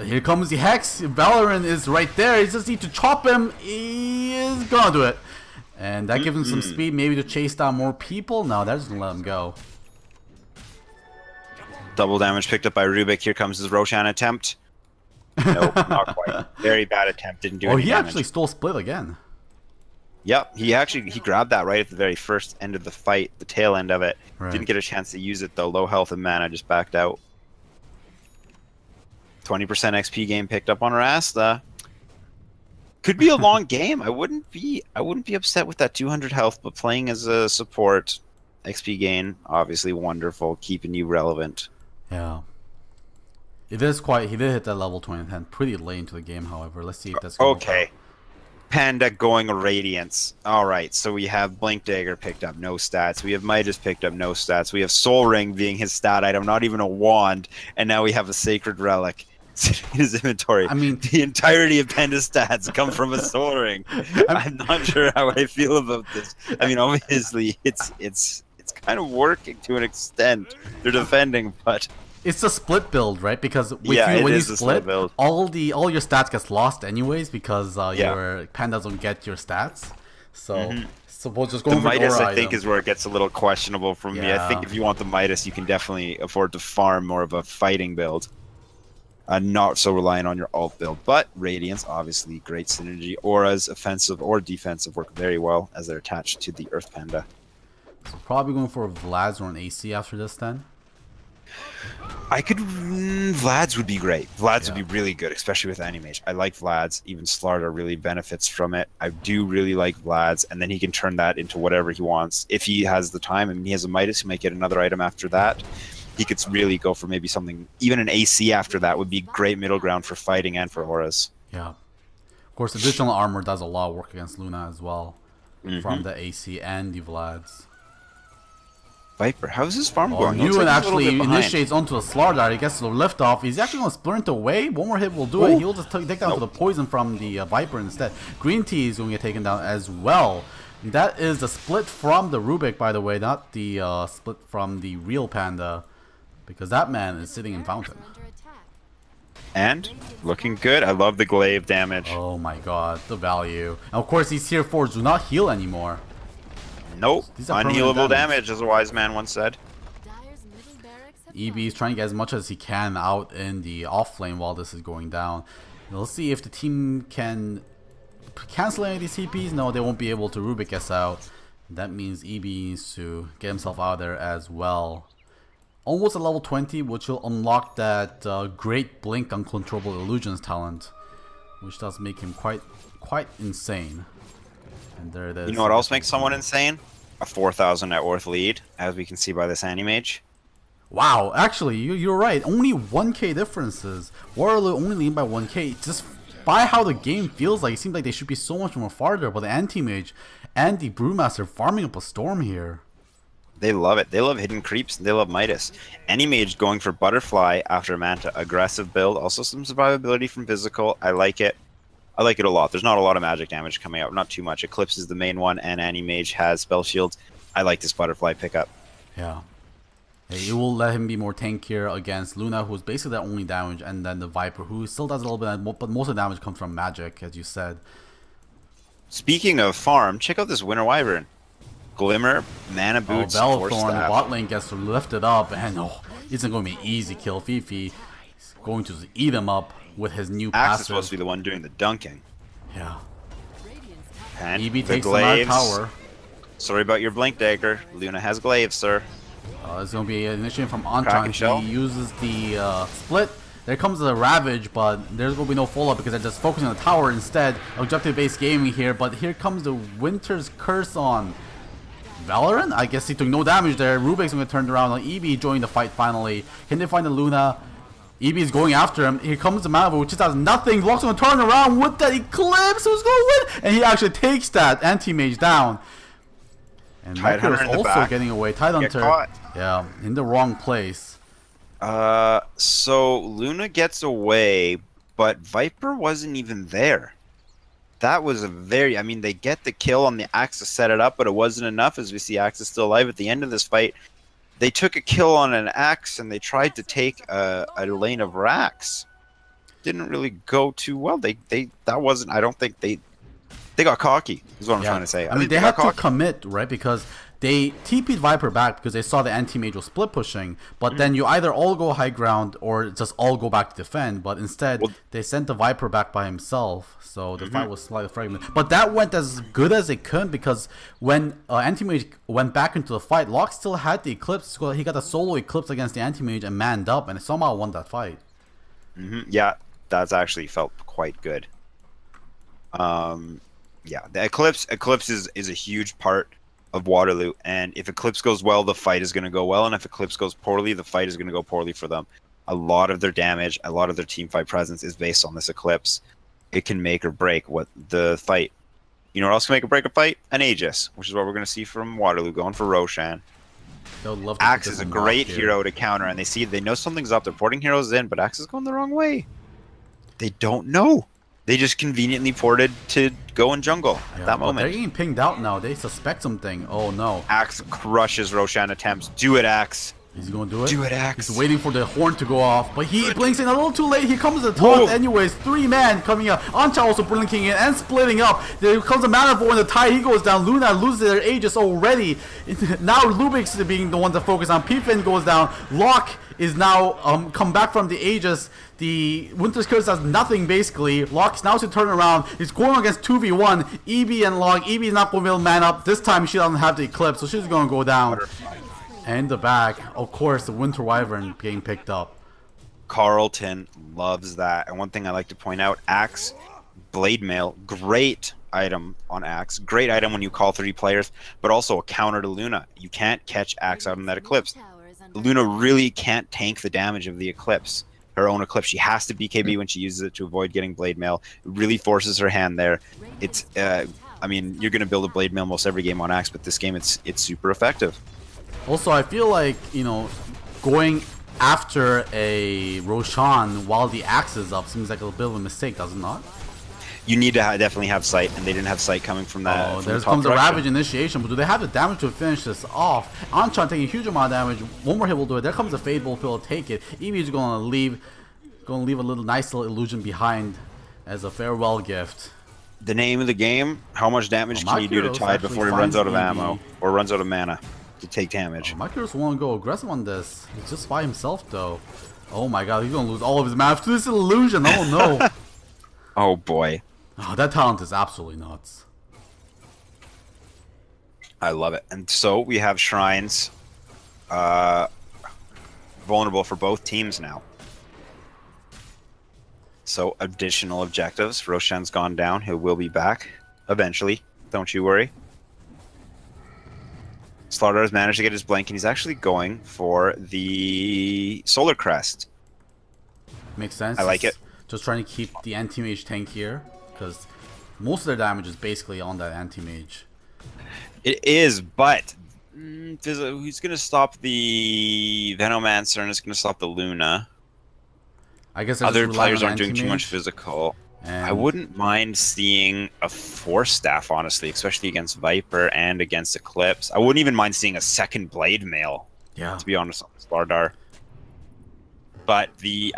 Here comes the Hex. Valorant is right there. He just need to chop him. He is gonna do it. And that gives him some speed, maybe to chase down more people. No, that's gonna let him go. Double damage picked up by Rubik. Here comes his Roshan attempt. Nope, not quite. Very bad attempt. Didn't do any damage. He actually stole Split again. Yep, he grabbed that right at the very first end of the fight, the tail end of it. Right. Didn't get a chance to use it though. Low health and mana, just backed out. 20% XP game picked up on Rasta. Could be a long game. I wouldn't be upset with that 200 health, but playing as a support, XP gain, obviously wonderful, keeping you relevant. Yeah. He did hit that level 20 pretty late into the game, however. Let's see if that's okay. Panda going Radiance. Alright, so we have Blink Dagger picked up, no stats. We have Midas picked up, no stats. We have Soul Ring being his stat item, not even a wand. And now we have a Sacred Relic sitting in his inventory. I mean, the entirety of Panda's stats come from a Soul Ring. I'm not sure how I feel about this. I mean, obviously, it's kind of working to an extent. They're defending, but... It's a split build, right? Because when you split, all your stats gets lost anyways because your pandas don't get your stats. So suppose just going the for Midas, Aura I think, item. is where it gets a little questionable for me. I think if you want the Midas, you can definitely afford to farm more of a fighting build, not so reliant on your alt build. But Radiance, obviously, great synergy. Auras, offensive or defensive, work very well as they're attached to the Earth Panda. So probably going for a Vlad's or an AC after this then. Vlad's would be great. Vlad's would be really good, especially with Animage. I like Vlad's. Even Slardar really benefits from it. I do really like Vlad's, and then he can turn that into whatever he wants. If he has the time, I mean, he has a Midas, he might get another item after that. He could really go for maybe something, even an AC after that would be great middle ground for fighting and for auras. Yeah. Of course, additional armor does a lot of work against Luna as well, from the AC and the Vlad's. Viper, how's his farm going? Ewan actually initiates onto a Slardar. He gets the lift off. He's actually going to sprint away. One more hit will do it. He'll just take down to the poison from the Viper instead. Green Tea is going to get taken down as well. That is the split from the Rubik, by the way, not the split from the real Panda, because that man is sitting in Fountain. And looking good. I love the glaive damage. Oh my god, the value. And of course, these tier 4s do not heal anymore. Nope, unhealable damage, as a wise man once said. EB is trying to get as much as he can out in the off lane while this is going down. Let's see if the team can cancel any of these TPs. No, they won't be able to. Rubik gets out. That means EB needs to get himself out of there as well. Almost at level 20, which will unlock that great Blink Uncontrollable Illusions talent, which does make him quite insane. And there it is. You know what else makes someone insane? A 4,000 net worth lead, as we can see by this Animage. Wow, actually, you're right. Only 1k differences. Waterloo only lead by 1k. Just by how the game feels like, it seems like they should be so much more farther. But the Anti-Mage and the Brewmaster farming up a storm here. They love it. They love hidden creeps, and they love Midas. Animage going for Butterfly after Manta. Aggressive build. Also some survivability from physical. I like it. I like it a lot. There's not a lot of magic damage coming out. Not too much. Eclipse is the main one, and Animage has Spell Shields. I like this Butterfly pickup. Yeah. It will let him be more tankier against Luna, who's basically their only damage, and then the Viper, who still does a little bit, but most of the damage comes from magic, as you said. Speaking of farm, check out this Winter Wyvern. Glimmer, Mana Boots, Force Bellthorn, Staff. bot lane gets lifted up, and it's not going to be easy kill. Fifi is going to eat him up with his new Axe passive. is supposed to be the one doing the dunking. Yeah. And EB the takes the Mad glaives. Tower. Sorry about your blink dagger. Luna has glaives, sir. It's going to be an initiative from Kraken Anchan. shell. He uses the split. There comes the Ravage, but there's going to be no follow-up because they're just focusing on the tower instead. Objective-based gaming here, but here comes the Winter's Curse on Valorant. I guess he took no damage there. Rubik's going to turn around. EB joined the fight finally. Can they find the Luna? EB is going after him. Here comes the Malibu, which just has nothing. Vlock's going to turn around with that Eclipse. Who's going to win? And he actually takes that anti-mage down. And Michael is also getting away. Tidehunter, yeah, in the wrong place. So Luna gets away, but Viper wasn't even there. That was a very, I mean, they get the kill on the Axe to set it up, but it wasn't enough, as we see Axe is still alive at the end of this fight. They took a kill on an Axe, and they tried to take a lane of Rax. Didn't really go too well. That wasn't, I don't think they got cocky, is what I'm trying to say. I mean, they had to commit, right? Because they TP'd Viper back because they saw the anti-mage was split pushing. But then you either all go high ground or just all go back to defend. But instead, they sent the Viper back by himself. So the fight was slightly fragmented. But that went as good as it could because when anti-mage went back into the fight, Locke still had the Eclipse. So he got a solo Eclipse against the anti-mage and manned up and somehow won that fight. Yeah, that's actually felt quite good. Yeah, the Eclipse is a huge part of Waterloo, and if Eclipse goes well, the fight is going to go well, and if Eclipse goes poorly, the fight is going to go poorly for them. A lot of their damage, a lot of their team fight presence is based on this Eclipse. It can make or break what the fight. You know what else can make or break a fight? An Aegis, which is what we're going to see from Waterloo, going for Roshan. Axe is a great hero to counter, and they know something's up. They're porting heroes in, but Axe is going the wrong way. They don't know. They just conveniently ported to go in jungle at that moment. They're getting pinged out now. They suspect something. Oh no. Axe crushes Roshan attempts. Do it, Axe. He's going to do it. Do it, Axe. He's waiting for the horn to go off, but he blinks in a little too late. He comes to the taunt anyways. 3 man coming up. Ancha also blinking in and splitting up. There comes a mana for when the tide. He goes down. Luna loses their Aegis already. Now Lubix is being the one to focus on. Pfin goes down. Locke is now come back from the Aegis. The Winter's Curse has nothing basically. Locke's now to turn around. He's going against 2v1. EB and Locke. EB is not going to be able to man up. This time she doesn't have the Eclipse, so she's going to go down. And the back, of course, the Winter Wyvern being picked up. Carleton loves that. And one thing I like to point out, Axe, Blade Mail, great item on Axe. Great item when you call 3 players, but also a counter to Luna. You can't catch Axe out in that Eclipse. Luna really can't tank the damage of the Eclipse. Her own Eclipse. She has to BKB when she uses it to avoid getting Blade Mail. It really forces her hand there. It's, I mean, you're going to build a Blade Mail most every game on Axe, but this game it's super effective. Also, I feel like, you know, going after a Roshan while the Axe is up seems like a bit of a mistake, does it not? You need to definitely have sight, and they didn't have sight coming from that. Oh, there comes a Ravage initiation, but do they have the damage to finish this off? Anchan taking a huge amount of damage. One more hit will do it. There comes a Fade Bolt to take it. Eevee is going to leave a little nice little illusion behind as a farewell gift. The name of the game: how much damage can you do to Tide before he runs out of ammo or runs out of mana to take damage? Micros won't go aggressive on this. He's just by himself though. Oh my god, he's going to lose all of his mana to this illusion. Oh no. Oh boy. Oh, that talent is absolutely nuts. I love it. And so we have shrines vulnerable for both teams now. So additional objectives. Roshan's gone down. He will be back eventually. Don't you worry. Slardar has managed to get his blink, and he's actually going for the Solar Crest. Makes sense. I like it. Just trying to keep the anti-mage tank here, because most of their damage is basically on that anti-mage. It is, but who's going to stop the Venomancer and it's going to stop the Luna? I guess other players aren't doing too much physical. And I wouldn't mind seeing a Force Staff, honestly, especially against Viper and against Eclipse. I wouldn't even mind seeing a second Blade Mail, to be honest, on Slardar. But the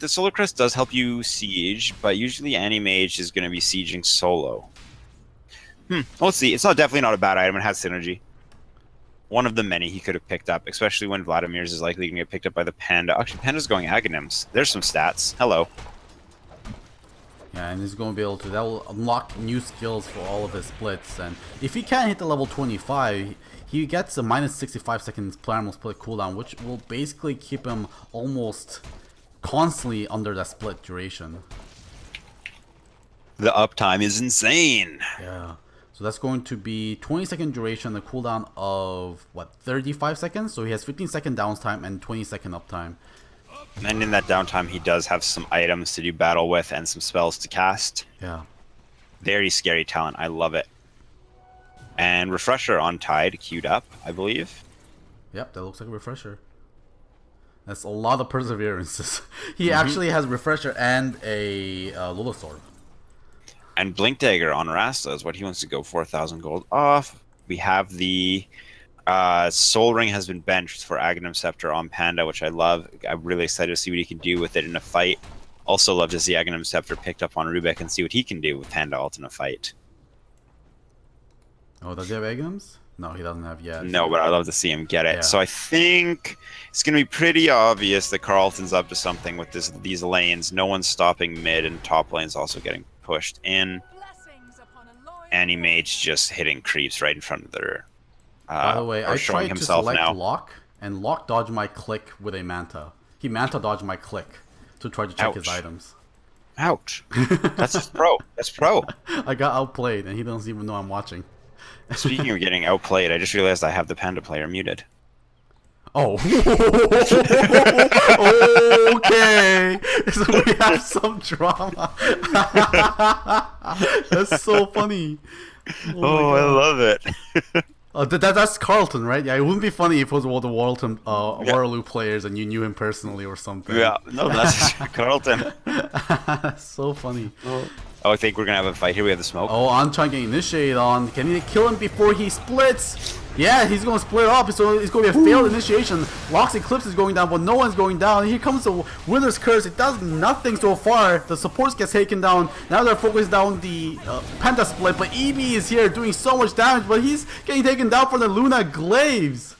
Solar Crest does help you siege, but usually Anti-Mage is going to be sieging solo. Let's see. It's definitely not a bad item. It has synergy. One of the many he could have picked up, especially when Vladimir's is likely going to get picked up by the Panda. Actually, Panda's going Aghanims. There's some stats. Hello. And he's going to be able to, that will unlock new skills for all of his splits. And if he can't hit the level 25, he gets a minus 65 seconds Primal Split cooldown, which will basically keep him almost constantly under that split duration. The uptime is insane. Yeah. So that's going to be 20-second duration, a cooldown of, what, 35 seconds? So he has 15-second downtime and 20-second uptime. And in that downtime, he does have some items to do battle with and some spells to cast. Yeah. Very scary talent. I love it. And Refresher on Tide queued up, I believe. Yep, that looks like a Refresher. That's a lot of perseverance. He actually has Refresher and a Lola Sword. And Blink Dagger on Rasta is what he wants to go 4,000 gold off. We have the Soul Ring has been benched for Aghanim Scepter on Panda, which I love. I'm really excited to see what he can do with it in a fight. Also love to see Aghanim Scepter picked up on Rubik and see what he can do with Panda Alt in a fight. Oh, does he have Aghanims? No, he doesn't have yet. No, but I'd love to see him get it. Yeah. So I think it's going to be pretty obvious that Carleton's up to something with these lanes. No one's stopping mid, and top lane's also getting pushed in. Anti-Mage just hitting creeps right in front of their... By the way, I tried to select now. Lock, and Lock dodged my click with a Manta. He Manta dodged my click to try to check his items. Ouch. That's just pro. That's pro. I got outplayed, and he doesn't even know I'm watching. Speaking of getting outplayed, I just realized I have the Panda player muted. Oh. Okay. So we have some drama. That's so funny. Oh, I love it. That's Carleton, right? Yeah, it wouldn't be funny if it was all the Waterloo players and you knew him personally or something. Yeah, no, that's Carleton. That's so funny. Oh, I think we're going to have a fight here. We have the smoke. Oh, Anchan getting initiated on. Can he kill him before he splits? Yeah, he's going to split up, so it's going to be a failed initiation. Lock's Eclipse is going down, but no one's going down. Here comes the Wither's Curse. It does nothing so far. The supports get taken down. Now they're focused down the Penta split, but EB is here doing so much damage, but he's getting taken down from the Luna Glaives.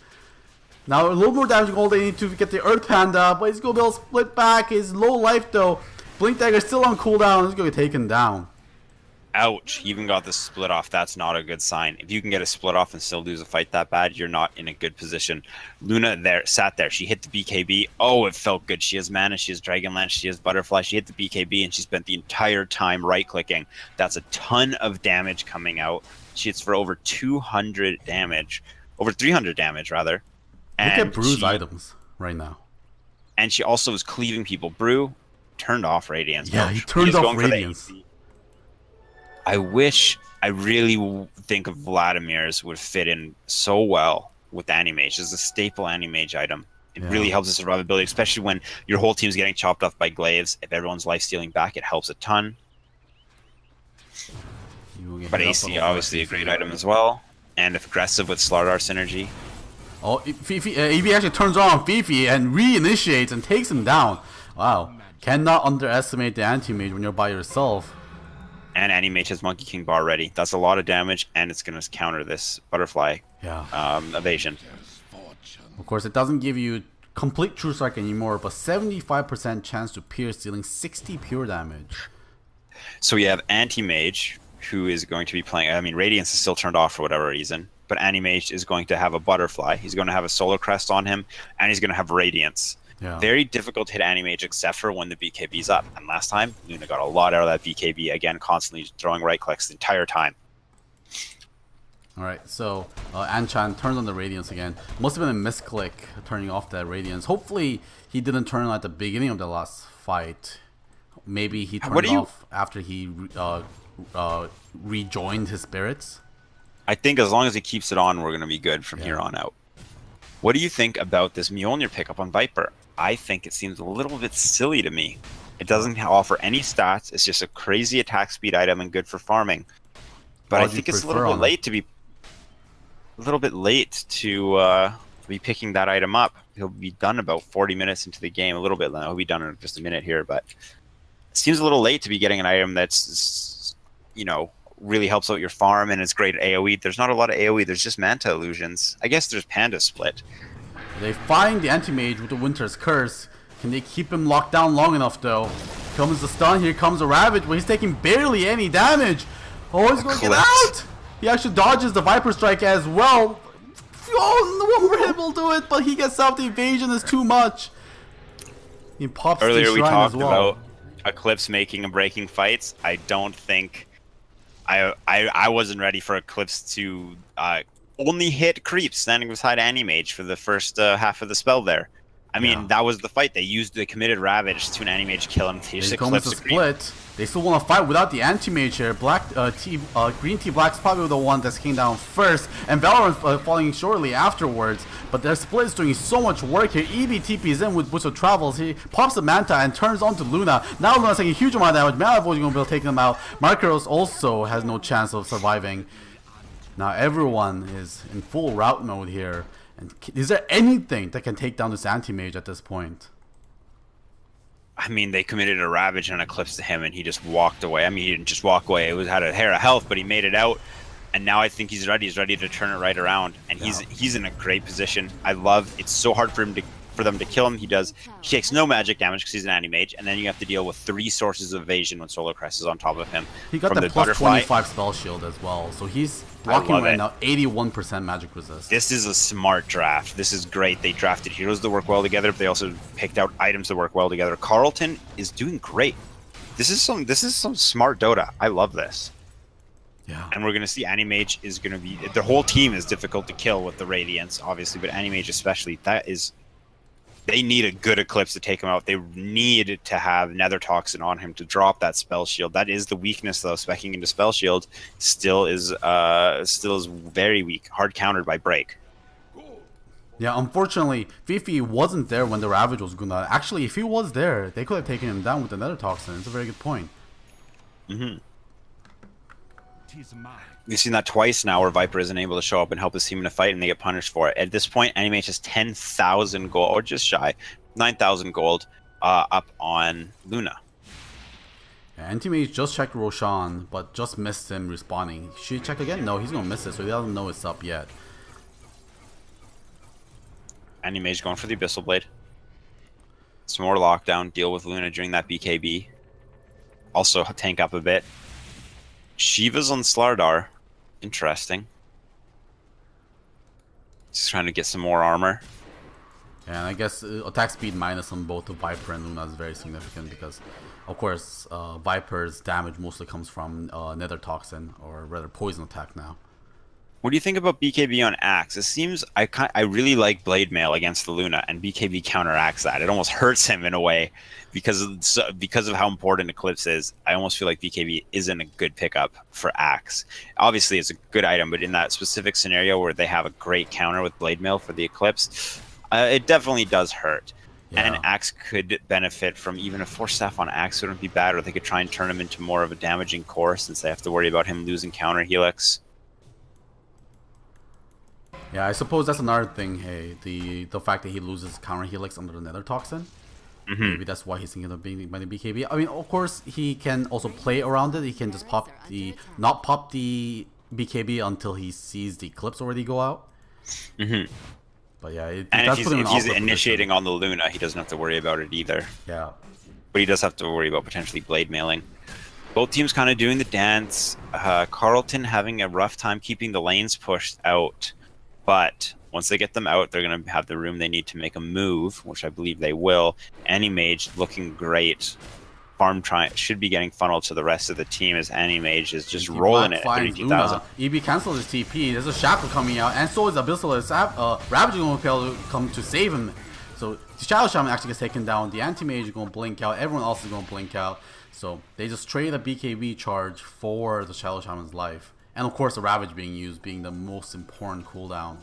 Now a little more damage gold they need to get the Earth Panda, but he's going to be able to split back. He's low life though. Blink Dagger still on cooldown. He's going to get taken down. Ouch. He even got the split off. That's not a good sign. If you can get a split off and still lose a fight that bad, you're not in a good position. Luna sat there. She hit the BKB. Oh, it felt good. She has mana. She has Dragonlance. She has Butterfly. She hit the BKB, and she spent the entire time right-clicking. That's a ton of damage coming out. She hits for over 200 damage. Over 300 damage, rather. And look at Brew's items right now. And she also was cleaving people. Brew turned off Radiance. Yeah, he turned off Radiance. I really think Vladimir's would fit in so well with Anti-Mage. It's a staple Anti-Mage item. It really helps the survivability, especially when your whole team's getting chopped off by glaives. If everyone's life stealing back, it helps a ton. But AC, obviously, a great item as well. And if aggressive with Slardar synergy. Oh, Eevee actually turns on Fifi and re-initiates and takes him down. Wow. Cannot underestimate the Anti-Mage when you're by yourself. And Anti-Mage has Monkey King Bar ready. That's a lot of damage, and it's going to counter this Butterfly evasion. Of course, it doesn't give you complete True Strike anymore, but 75% chance to pierce, dealing 60 pure damage. So we have Anti-Mage, who is going to be playing... I mean, Radiance is still turned off for whatever reason, but Anti-Mage is going to have a Butterfly. He's going to have a Solar Crest on him, and he's going to have Radiance. Yeah. Very difficult to hit Anti-Mage except for when the BKB's up. And last time, Luna got a lot out of that BKB. Again, constantly throwing right clicks the entire time. Alright, so Anchan turns on the Radiance again. Must have been a misclick turning off that Radiance. Hopefully, he didn't turn on at the beginning of the last fight. Maybe he turned off after he rejoined his spirits. I think as long as he keeps it on, we're going to be good from here on out. What do you think about this Mjolnir pickup on Viper? I think it seems a little bit silly to me. It doesn't offer any stats. It's just a crazy attack speed item and good for farming. But I think it's a little bit late to be be picking that item up. He'll be done about 40 minutes into the game. A little bit. He'll be done in just a minute here, but it seems a little late to be getting an item that's, you know, really helps out your farm and it's great at AoE. There's not a lot of AoE. There's just Manta illusions. I guess there's Panda Split. They find the Anti-Mage with the Winter's Curse. Can they keep him locked down long enough, though? comes the stun. Here comes the Ravage, but he's taking barely any damage. Oh, he's gonna get out. He actually dodges the Viper Strike as well. Oh, no one will do it, but he gets out. The evasion is too much. He pops Earlier the we Shrine talked as well. about Eclipse making and breaking fights. I don't think I wasn't ready for Eclipse to only hit creeps standing beside Animage for the first half of the spell there. I mean, that was the fight. They committed Ravage to an Animage kill him. They just Eclipse the split. They still want to fight without the anti-mage here. Green Team Black's probably the one that came down first, and Valorant following shortly afterwards. But their split is doing so much work here. EB TP's in with Boots of Travels. He pops the Manta and turns onto Luna. Now Luna's taking a huge amount of damage. Malavoy is going to be able to take them out. Markaros also has no chance of surviving. Now everyone is in full route mode here. And is there anything that can take down this anti-mage at this point? I mean, they committed a Ravage and Eclipse to him, and he just walked away. I mean, he didn't just walk away. It had a hair of health, but he made it out. And now I think he's ready. He's ready to turn it right around. And he's in a great position. I love it's so hard for them to kill him. He takes no magic damage because he's an anti-mage, and then you have to deal with 3 sources of evasion when Solar Crest is on top of him. He got the plus 25 spell shield as well, so he's blocking right now 81% magic resist. This is a smart draft. This is great. They drafted heroes that work well together, but they also picked out items that work well together. Carleton is doing great. This is some smart Dota. I love this. Yeah. And we're going to see Animage is going to be... The whole team is difficult to kill with the Radiance, obviously, but Animage especially, that is... They need a good Eclipse to take him out. They need to have Nether Toxin on him to drop that Spell Shield. That is the weakness, though. Specking into Spell Shield still is very weak. Hard countered by Break. Yeah, unfortunately, Fifi wasn't there when the Ravage was going to... Actually, if he was there, they could have taken him down with the Nether Toxin. It's a very good point. Mm-hmm. We've seen that twice now where Viper isn't able to show up and help his team in a fight and they get punished for it. At this point, Animage has 10,000 gold, or just shy, 9,000 gold up on Luna. Yeah, Anti-Mage just checked Roshan, but just missed him respawning. Should he check again? No, he's going to miss it, so he doesn't know it's up yet. Animage going for the Abyssal Blade. Some more lockdown, deal with Luna during that BKB. Also tank up a bit. Shiva's on Slardar. Interesting. Just trying to get some more armor. Yeah, and I guess attack speed minus on both the Viper and Luna is very significant because, of course, Viper's damage mostly comes from Nether Toxin, or rather Poison Attack now. What do you think about BKB on Axe? It seems I really like Blade Mail against the Luna, and BKB counteracts that. It almost hurts him in a way because of how important Eclipse is. I almost feel like BKB isn't a good pickup for Axe. Obviously, it's a good item, but in that specific scenario where they have a great counter with Blade Mail for the Eclipse, it definitely does hurt. Yeah. And Axe could benefit from even a Force Staff on Axe wouldn't be bad, or they could try and turn him into more of a damaging core since they have to worry about him losing counter Helix. Yeah, I suppose that's another thing. Hey, the fact that he loses counter Helix under the Nether Toxin. Mm-hmm. Maybe that's why he's thinking of being by the BKB. I mean, of course, he can also play around it. He can just not pop the BKB until he sees the Eclipse already go out. Mm-hmm. But yeah, and if he's initiating on the Luna, he doesn't have to worry about it either. Yeah. But he does have to worry about potentially blade mailing. Both teams kind of doing the dance. Carleton having a rough time keeping the lanes pushed out. But once they get them out, they're going to have the room they need to make a move, which I believe they will. Animage looking great. Farm should be getting funneled to the rest of the team as Animage is just rolling it at 32,000. EB cancels his TP. There's a Shackle coming out, and so is Abyssal. Ravage is going to be able to come to save him. So the Shadow Shaman actually gets taken down. The Anti-Mage is going to blink out. Everyone else is going to blink out. So they just trade a BKB charge for the Shadow Shaman's life. And of course the Ravage being used being the most important cooldown.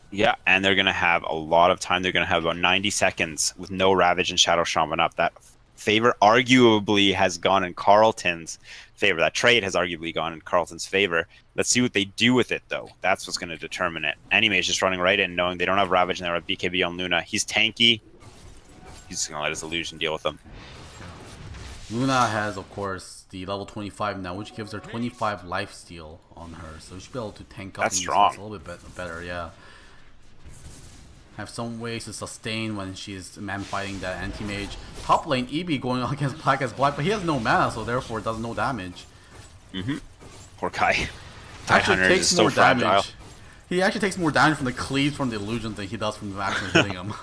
Yeah, and they're going to have a lot of time. They're going to have about 90 seconds with no Ravage and Shadow Shaman up. That favor arguably has gone in Carleton's favor. That trade has arguably gone in Carleton's favor. Let's see what they do with it, though. That's what's going to determine it. Anime is just running right in, knowing they don't have Ravage and they have BKB on Luna. He's tanky. He's just going to let his illusion deal with them. Luna has, of course, the level 25 now, which gives her 25 lifesteal on her. So she should be able to tank up. That's strong. A little bit better, yeah. have some ways to sustain when she's man fighting that anti-mage. Top lane, EB going against Black as Black, but he has no mana, so therefore it does no damage. Poor Kai. Actually Tidehunter is takes so more fragile. damage. He actually takes more damage from the cleaves from the illusion than he does from the actually hitting him.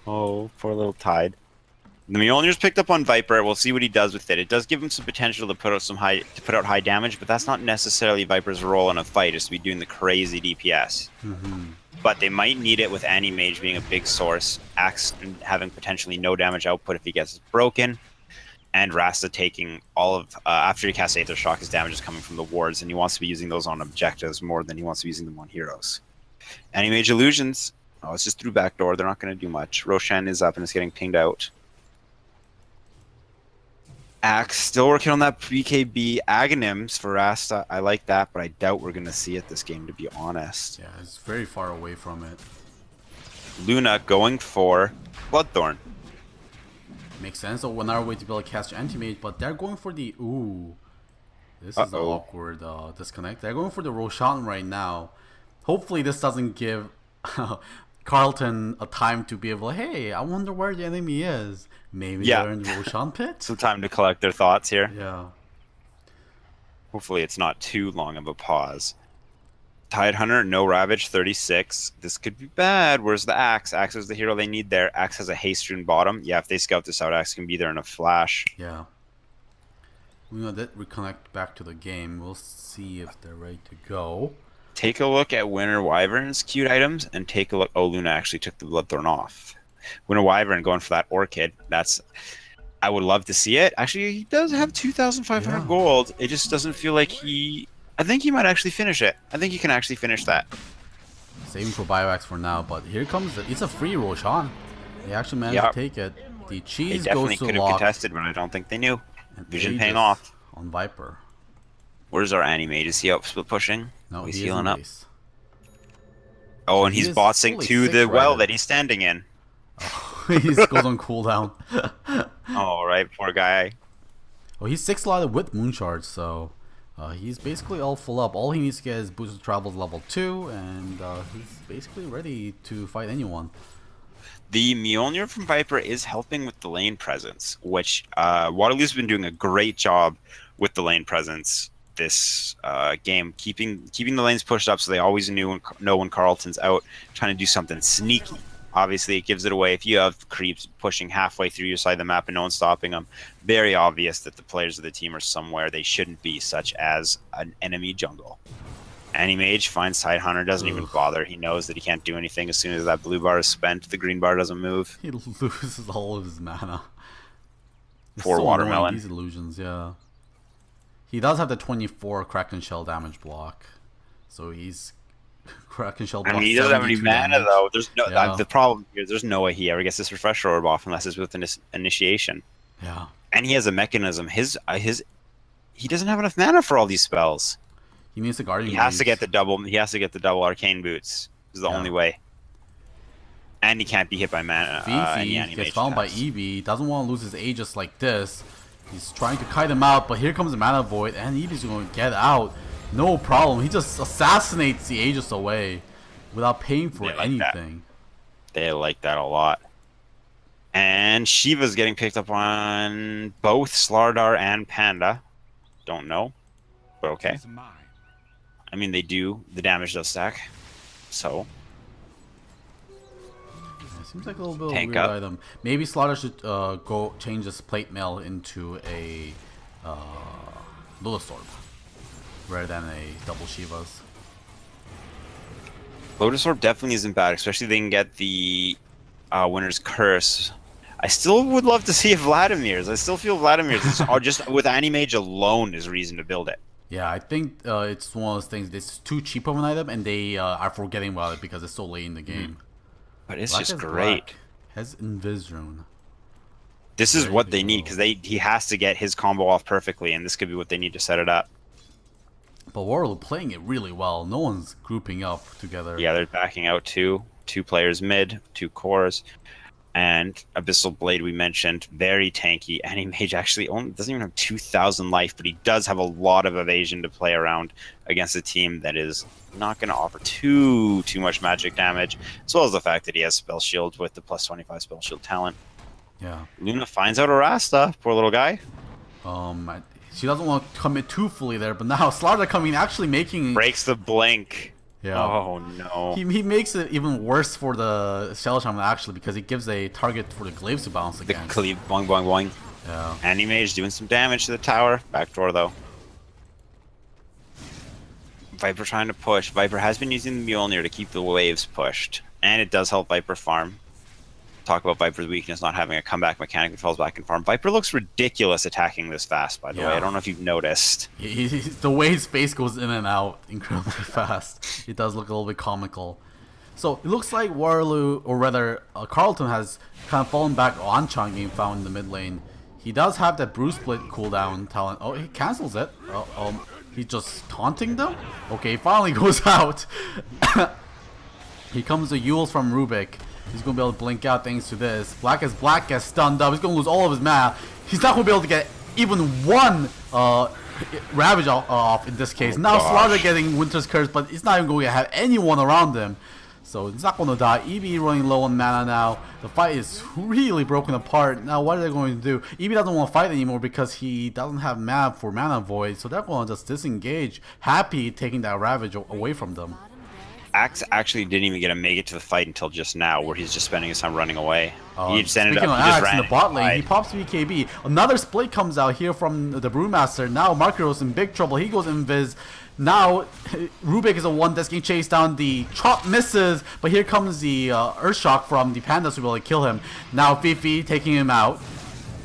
Oh, poor little Tide. The Mjolnir's picked up on Viper. We'll see what he does with it. It does give him some potential to put out high damage, but that's not necessarily Viper's role in a fight. Is to be doing the crazy DPS. But they might need it with Anti-Mage being a big source, Axe having potentially no damage output if he gets broken, and Rasta taking all of after he casts Aether Shock, his damage is coming from the wards, and he wants to be using those on objectives more than he wants to be using them on heroes. Anti-Mage Illusions. Oh, it's just through backdoor. They're not going to do much. Roshan is up and is getting pinged out. Axe still working on that BKB. Aghanims for Rasta. I like that, but I doubt we're going to see it this game, to be honest. Yeah, it's very far away from it. Luna going for Bloodthorn. Makes sense. So another way to be able to cast your anti-mage, but they're going for the ooh. This is an awkward disconnect. They're going for the Roshan right now. Hopefully this doesn't give Carleton a time to be able to, hey, I wonder where the enemy is. Maybe they're in the Roshan pit? Some time to collect their thoughts here. Yeah. Hopefully it's not too long of a pause. Tidehunter, no Ravage, 36. This could be bad. Where's the Axe? Axe is the hero they need there. Axe has a haste rune bottom. Yeah, if they scout this out, Axe can be there in a flash. Yeah. We know that reconnect back to the game. We'll see if they're ready to go. Take a look at Winter Wyvern's cute items and take a look. Oh, Luna actually took the Bloodthorn off. Winter Wyvern going for that Orchid. That's. I would love to see it. Actually, he does have 2,500 gold. It just doesn't feel like he. I think he might actually finish it. I think he can actually finish that. Saving for Bioaxe for now, but here comes it. It's a free Roshan. They actually managed to take it. The cheese they definitely goes to could have lock. contested, but I don't think they knew. And Vision Aegis paying off. On Viper. Where's our Anti-Mage? Is he up split pushing? No, he's he healing up. Base. Oh, and He he's is bot sync fully to the sick well right that he's standing in. He just goes on cooldown. Oh, right, poor guy. Well, he's 6 slotted with Moonshard, so he's basically all full up. All he needs to get is boosted travels level 2, and he's basically ready to fight anyone. The Mjolnir from Viper is helping with the lane presence, which Waterloo's been doing a great job with the lane presence this game, keeping the lanes pushed up so they always know when Carleton's out, trying to do something sneaky. Obviously, it gives it away if you have creeps pushing halfway through your side of the map and no one's stopping them. Very obvious that the players of the team are somewhere they shouldn't be, such as an enemy jungle. Anti-Mage finds Tidehunter, doesn't even bother. He knows that he can't do anything as soon as that blue bar is spent. The green bar doesn't move. He loses all of his mana. It's Poor so Watermelon. annoying, these illusions, yeah. He does have the 24 Kraken Shell damage block, so he's Kraken Shell block. I mean, he doesn't have any mana damage. though. There's no Yeah. the problem here. There's no way he ever gets this refresher orb off unless it's with an initiation. Yeah. And he has a mechanism. He doesn't have enough mana for all these spells. He needs a Guardian. He has to Blades. get the double. He has to get the double arcane boots. This is the only way. And he can't be hit by mana. Fifi gets found by Eevee. Doesn't want to lose his Aegis like this. He's trying to kite him out, but here comes the Mana Void, and Eevee's going to get out. No problem. He just assassinates the Aegis away without paying for anything. They like that a lot. And Shiva's getting picked up on both Slardar and Panda. Don't know, but okay. I mean, they do. The damage does stack. So. Seems like a little bit of a Tank weird up. item. Maybe Slaughter should go change this plate mail into a Lotus Orb rather than a double Shivas. Lotus Orb definitely isn't bad, especially they can get the Winter's Curse. I still would love to see Vladimir's. I still feel Vladimir's is just with Anti-Mage alone is reason to build it. Yeah, I think it's one of those things. It's too cheap of an item, and they are forgetting about it because it's so late in the game. But it's Black just as great. Black has Invisrune. This is Very what they need beautiful. because he has to get his combo off perfectly, and this could be what they need to set it up. But Waterloo playing it really well. No one's grouping up together. Yeah, they're backing out two players mid, two cores. And Abyssal Blade we mentioned, very tanky. Anti-Mage actually only doesn't even have 2,000 life, but he does have a lot of evasion to play around against a team that is not going to offer too much magic damage, as well as the fact that he has Spell Shield with the plus 25 Spell Shield talent. Yeah. Luna finds out Arasta, poor little guy. She doesn't want to commit too fully there, but now Slardar coming, actually making... Breaks the blink. Yeah. Oh no. He makes it even worse for the Shell Shaman actually, because he gives a target for the glaives to bounce The again. cleave, boing, boing, boing. Yeah. Anti-Mage doing some damage to the tower. Backdoor though. Viper trying to push. Viper has been using the Mjolnir to keep the waves pushed, and it does help Viper farm. Talk about Viper's weakness, not having a comeback mechanic that falls back and farm. Viper looks ridiculous attacking this fast, by the way. I don't know if you've noticed. The way his face goes in and out incredibly fast. It does look a little bit comical. So it looks like Waterloo, or rather Carleton, has kind of fallen back on Chan getting found in the mid lane. He does have that Bruce Split cooldown talent. Oh, he cancels it. He's just taunting them? Okay, he finally goes out. Here comes the Yules from Rubik. He's going to be able to blink out thanks to this. Black gets stunned up. He's going to lose all of his mana. He's not going to be able to get even one Ravage off in this case. Now Slaughter getting Winter's Curse, but he's not even going to have anyone around him. So he's not going to die. EB running low on mana now. The fight is really broken apart. Now what are they going to do? EB doesn't want to fight anymore because he doesn't have mana for Mana Void. So they're going to just disengage. Happy taking that Ravage away from them. Axe actually didn't even get to make it to the fight until just now, where he's just spending his time running away. He just ended up, Axe in the bot lane, he pops BKB. Another split comes out here from the Brewmaster. Now Markos in big trouble. He goes invis. Now Rubik is the one that's getting chased down. The chop misses, but here comes the Earthshock from the Pandas to be able to kill him. Now Fifi taking him out.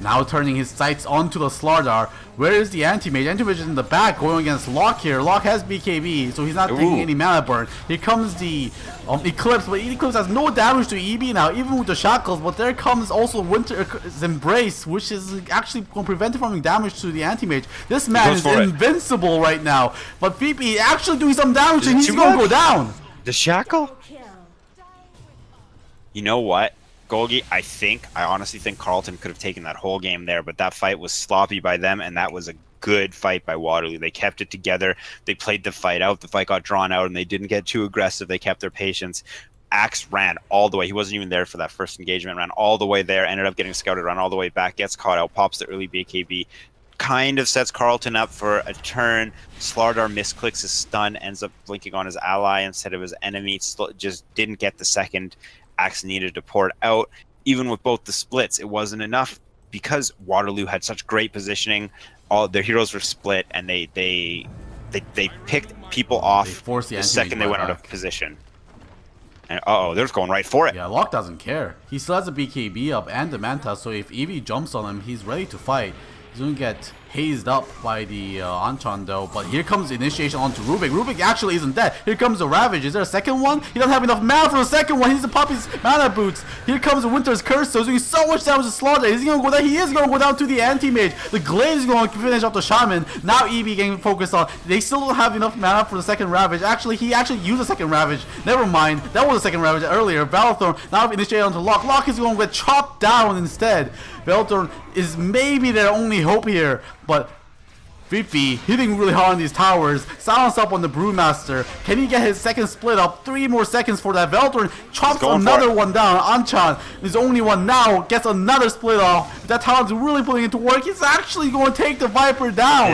Now turning his sights onto the Slardar. Where is the Anti-Mage? Anti-Mage is in the back going against Locke here. Locke has BKB, so he's not taking any mana burn. Here comes the Eclipse, but Eclipse has no damage to EB now, even with the Shackles. But there comes also Winter's Embrace, which is actually going to prevent him from doing damage to the Anti-Mage. This man is invincible right now. But Fifi actually doing some damage, and he's going to go down. The Shackle? You know what? Golgi, I honestly think Carleton could have taken that whole game there, but that fight was sloppy by them, and that was a good fight by Waterloo. They kept it together. They played the fight out. The fight got drawn out, and they didn't get too aggressive. They kept their patience. Axe ran all the way. He wasn't even there for that first engagement. Ran all the way there. Ended up getting scouted. Ran all the way back. Gets caught out. Pops the early BKB. Kind of sets Carleton up for a turn. Slardar misclicks his stun. Ends up blinking on his ally instead of his enemy. Just didn't get the second. Axe needed to pour it out. Even with both the splits, it wasn't enough because Waterloo had such great positioning. All their heroes were split, and they picked people off the second they went out of position. And they're just going right for it. Yeah, Locke doesn't care. He still has a BKB up and the Manta, so if Eevee jumps on him, he's ready to fight. He's going to get hazed up by the Anchan though, but here comes the initiation onto Rubik. Rubik actually isn't dead. Here comes the Ravage. Is there a second one? He doesn't have enough mana for the second one. He needs to pop his mana boots. Here comes the Winter's Curse, so he's doing so much damage to Slaughter. Is he going to go down? He is going to go down to the Anti-Mage. The Glaive is going to finish off the Shaman. Now Eevee getting focused on. They still don't have enough mana for the second Ravage. Actually, he actually used the second Ravage. Never mind. That was the second Ravage earlier. Battlethorn now initiated onto Locke. Locke is going to get chopped down instead. Battlethorn is maybe their only hope here, but Fifi hitting really hard on these towers. Silence up on the Brewmaster. Can he get his second split up? 3 more seconds for that. Veltorn chops another one down. Anchan is only one now. Gets another split off. That talent's really putting it to work. He's actually going to take the Viper down.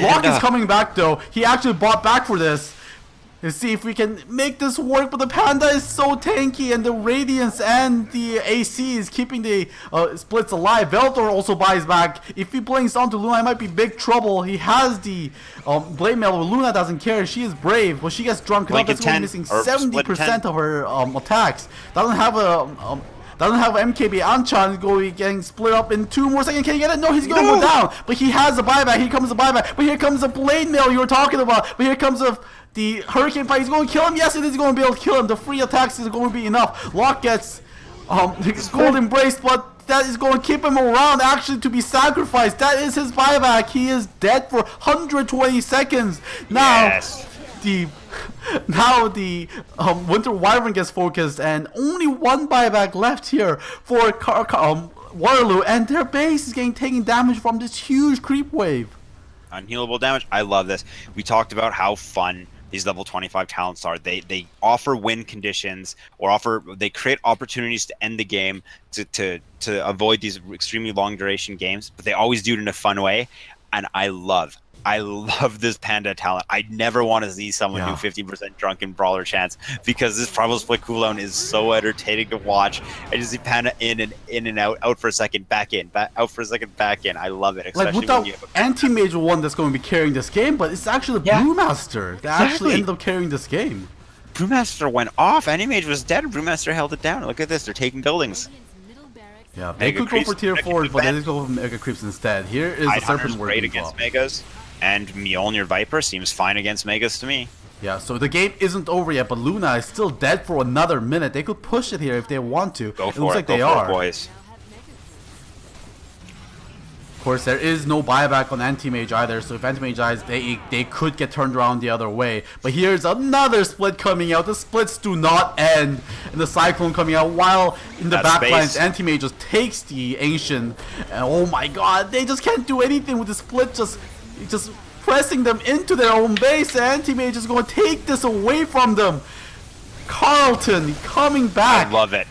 Locke is coming back though. He actually bought back for this. Let's see if we can make this work, but the Panda is so tanky, and the Radiance and the AC is keeping the splits alive. Veltor also buys back. If he blinks onto Luna, it might be big trouble. He has the Blade Mail, but Luna doesn't care. She is brave, but she gets drunk enough. That's why missing 70% of her attacks. Doesn't have MKB. Anchan is getting split up in 2 more seconds. Can he get it? No, he's going to go down. But he has the buyback. Here comes the buyback. But here comes the Blade Mail you were talking about. But here comes the Hurricane fight. He's going to kill him. Yes, it is going to be able to kill him. The free attacks is going to be enough. Locke gets his Gold Embrace, but that is going to keep him around actually to be sacrificed. That is his buyback. He is dead for 120 seconds. Now, the Now the Winter Wyvern gets focused, and only one buyback left here for Waterloo, and their base is getting taken damage from this huge creep wave. Unhealable damage. I love this. We talked about how fun these level 25 talents are. They offer win conditions, or they create opportunities to end the game to avoid these extremely long duration games, but they always do it in a fun way. And I love this Panda talent. I never want to see someone do 50% drunken brawler chance, because this primal split cooldown is so entertaining to watch. I just see Panda in and out for a second, back in, out for a second, back in. I love it. Like without anti-mage one that's going to be carrying this game, but it's actually Brewmaster that actually ended up carrying this game. Brewmaster went off. Anti-mage was dead. Brewmaster held it down. Look at this. They're taking buildings. Yeah, they could go for tier 4, but they just go for Mega Creeps instead. Here is the Serpent great against Megas, and Mjolnir Viper seems fine against Megas to me. Yeah, so the game isn't over yet, but Luna is still dead for another minute. They could push it here if they want to. Go for it. Looks like they are. Boys. Of course, there is no buyback on Anti-Mage either, so if Anti-Mage dies, they could get turned around the other way. But here's another split coming out. The splits do not end. And the Cyclone coming out, while in the backlines, Anti-Mage just takes the Ancient. And oh my god, they just can't do anything with the split, just pressing them into their own base. Anti-Mage is going to take this away from them. Carleton coming back. I love it.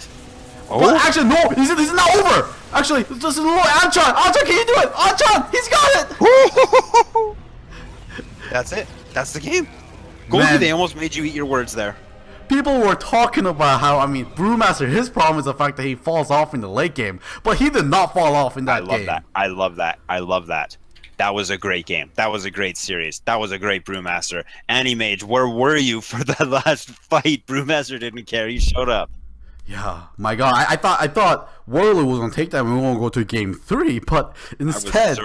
Oh. But actually, no, this is not over. Actually, just a little Anchan. Anchan, can you do it? Anchan, he's got it. That's it. That's the game. Goldie, they almost made you eat your words there. People were talking about how, Brewmaster, his problem is the fact that he falls off in the late game, but he did not fall off in that game. I love that. That was a great game. That was a great series. That was a great Brewmaster. Anti-Mage, where were you for the last fight? Brewmaster didn't care. He showed up. Yeah, my god, I thought Waterloo was gonna take that and we were gonna go to game 3, but instead,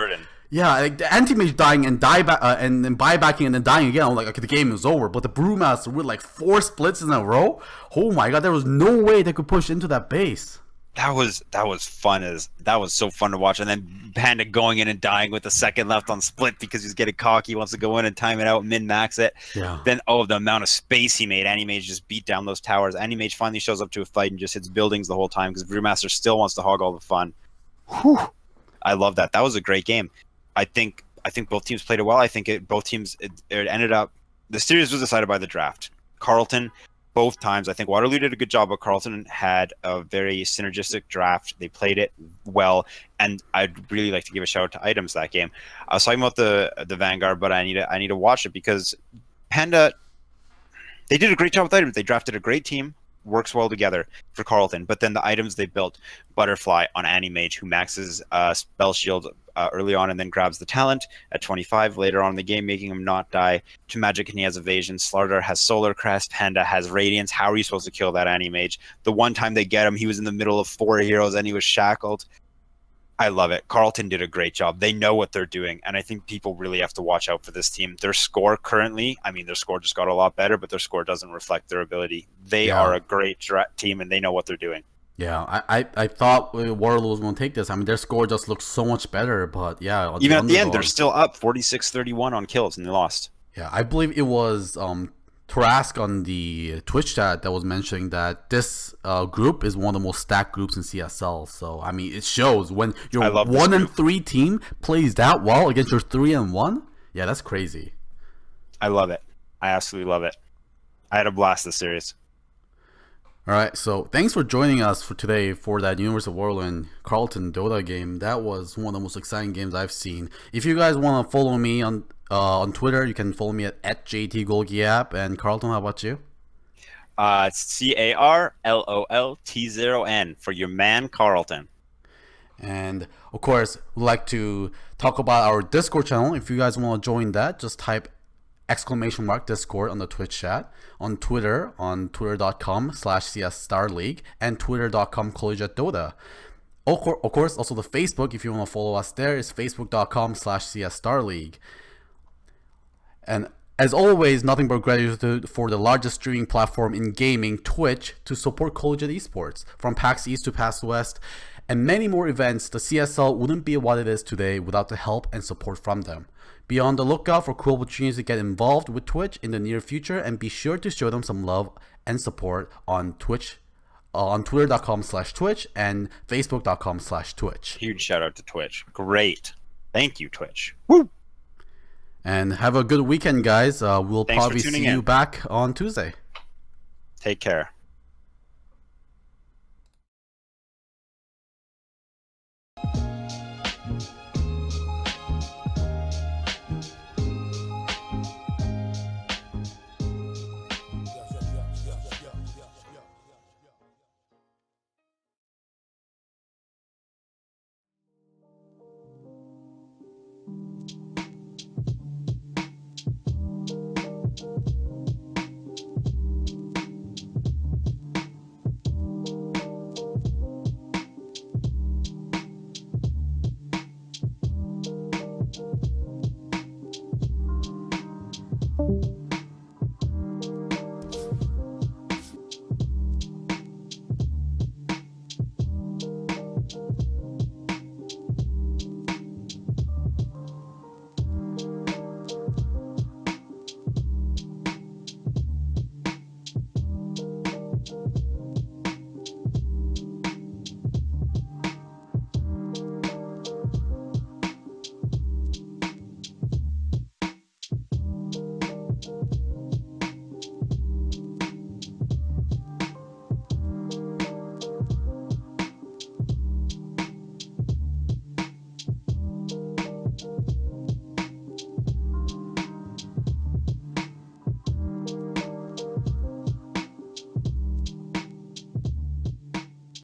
yeah, like the Anti-Mage dying and and then buybacking and then dying again. I'm like, okay, the game is over. But the Brewmaster with like 4 splits in a row, oh my god, there was no way they could push into that base. That was fun. That was so fun to watch. And then Panda going in and dying with a second left on split because he's getting cocky, wants to go in and time it out, min-max it. Yeah. Then the amount of space he made. Anti-Mage just beat down those towers. Anti-Mage finally shows up to a fight and just hits buildings the whole time because Brewmaster still wants to hog all the fun. Whew. I love that. That was a great game. I think both teams played it well. I think both teams it ended up. The series was decided by the draft. Carleton. Both times, I think Waterloo did a good job, but Carleton had a very synergistic draft. They played it well, and I'd really like to give a shout out to Items that game. I was talking about the Vanguard, but I need to watch it because Panda, they did a great job with Items. They drafted a great team, works well together for Carleton, but then the items they built, Butterfly on Anti-Mage, who maxes Spell Shield early on and then grabs the talent at 25 later on in the game, making him not die. To Magic and he has Evasion. Slardar has Solar Crest. Panda has Radiance. How are you supposed to kill that Anti-Mage? The one time they get him, he was in the middle of 4 heroes and he was shackled. I love it. Carleton did a great job. They know what they're doing, and I think people really have to watch out for this team. Their score currently, their score just got a lot better, but their score doesn't reflect their ability. They are a great team, and they know what they're doing. Yeah, I thought Waterloo was going to take this. Their score just looks so much better, but yeah. Even at the end, they're still up 46-31 on kills, and they lost. Yeah, I believe it was Trask on the Twitch chat that was mentioning that this group is one of the most stacked groups in CSL. So, it shows when your 1-3 team plays that well against your 3-1. Yeah, that's crazy. I love it. I absolutely love it. I had a blast this series. All right, so thanks for joining us for today for that University of Waterloo and Carleton Dota game. That was one of the most exciting games I've seen. If you guys want to follow me on Twitter, you can follow me at JTGolgiapp. And Carleton, how about you? It's CarLolT0N for your man Carleton. And of course, we'd like to talk about our Discord channel. If you guys want to join that, just type !Discord on the Twitch chat, on Twitter, on twitter.com/CSStarLeague, and twitter.com/CollegiateDota. Of course, also the Facebook, if you want to follow us there, is facebook.com/CSStarLeague. And as always, nothing but gratitude for the largest streaming platform in gaming, Twitch, to support collegiate esports, from PAX East to PAX West. and many more events, the CSL wouldn't be what it is today without the help and support from them. Be on the lookout for cool opportunities to get involved with Twitch in the near future, and be sure to show them some love and support on Twitch, on twitter.com/Twitch and facebook.com/Twitch. Huge shout out to Twitch. Great. Thank you, Twitch. Woo! And have a good weekend, guys. We'll Thanks for probably tuning see in. you back on Tuesday. Take care.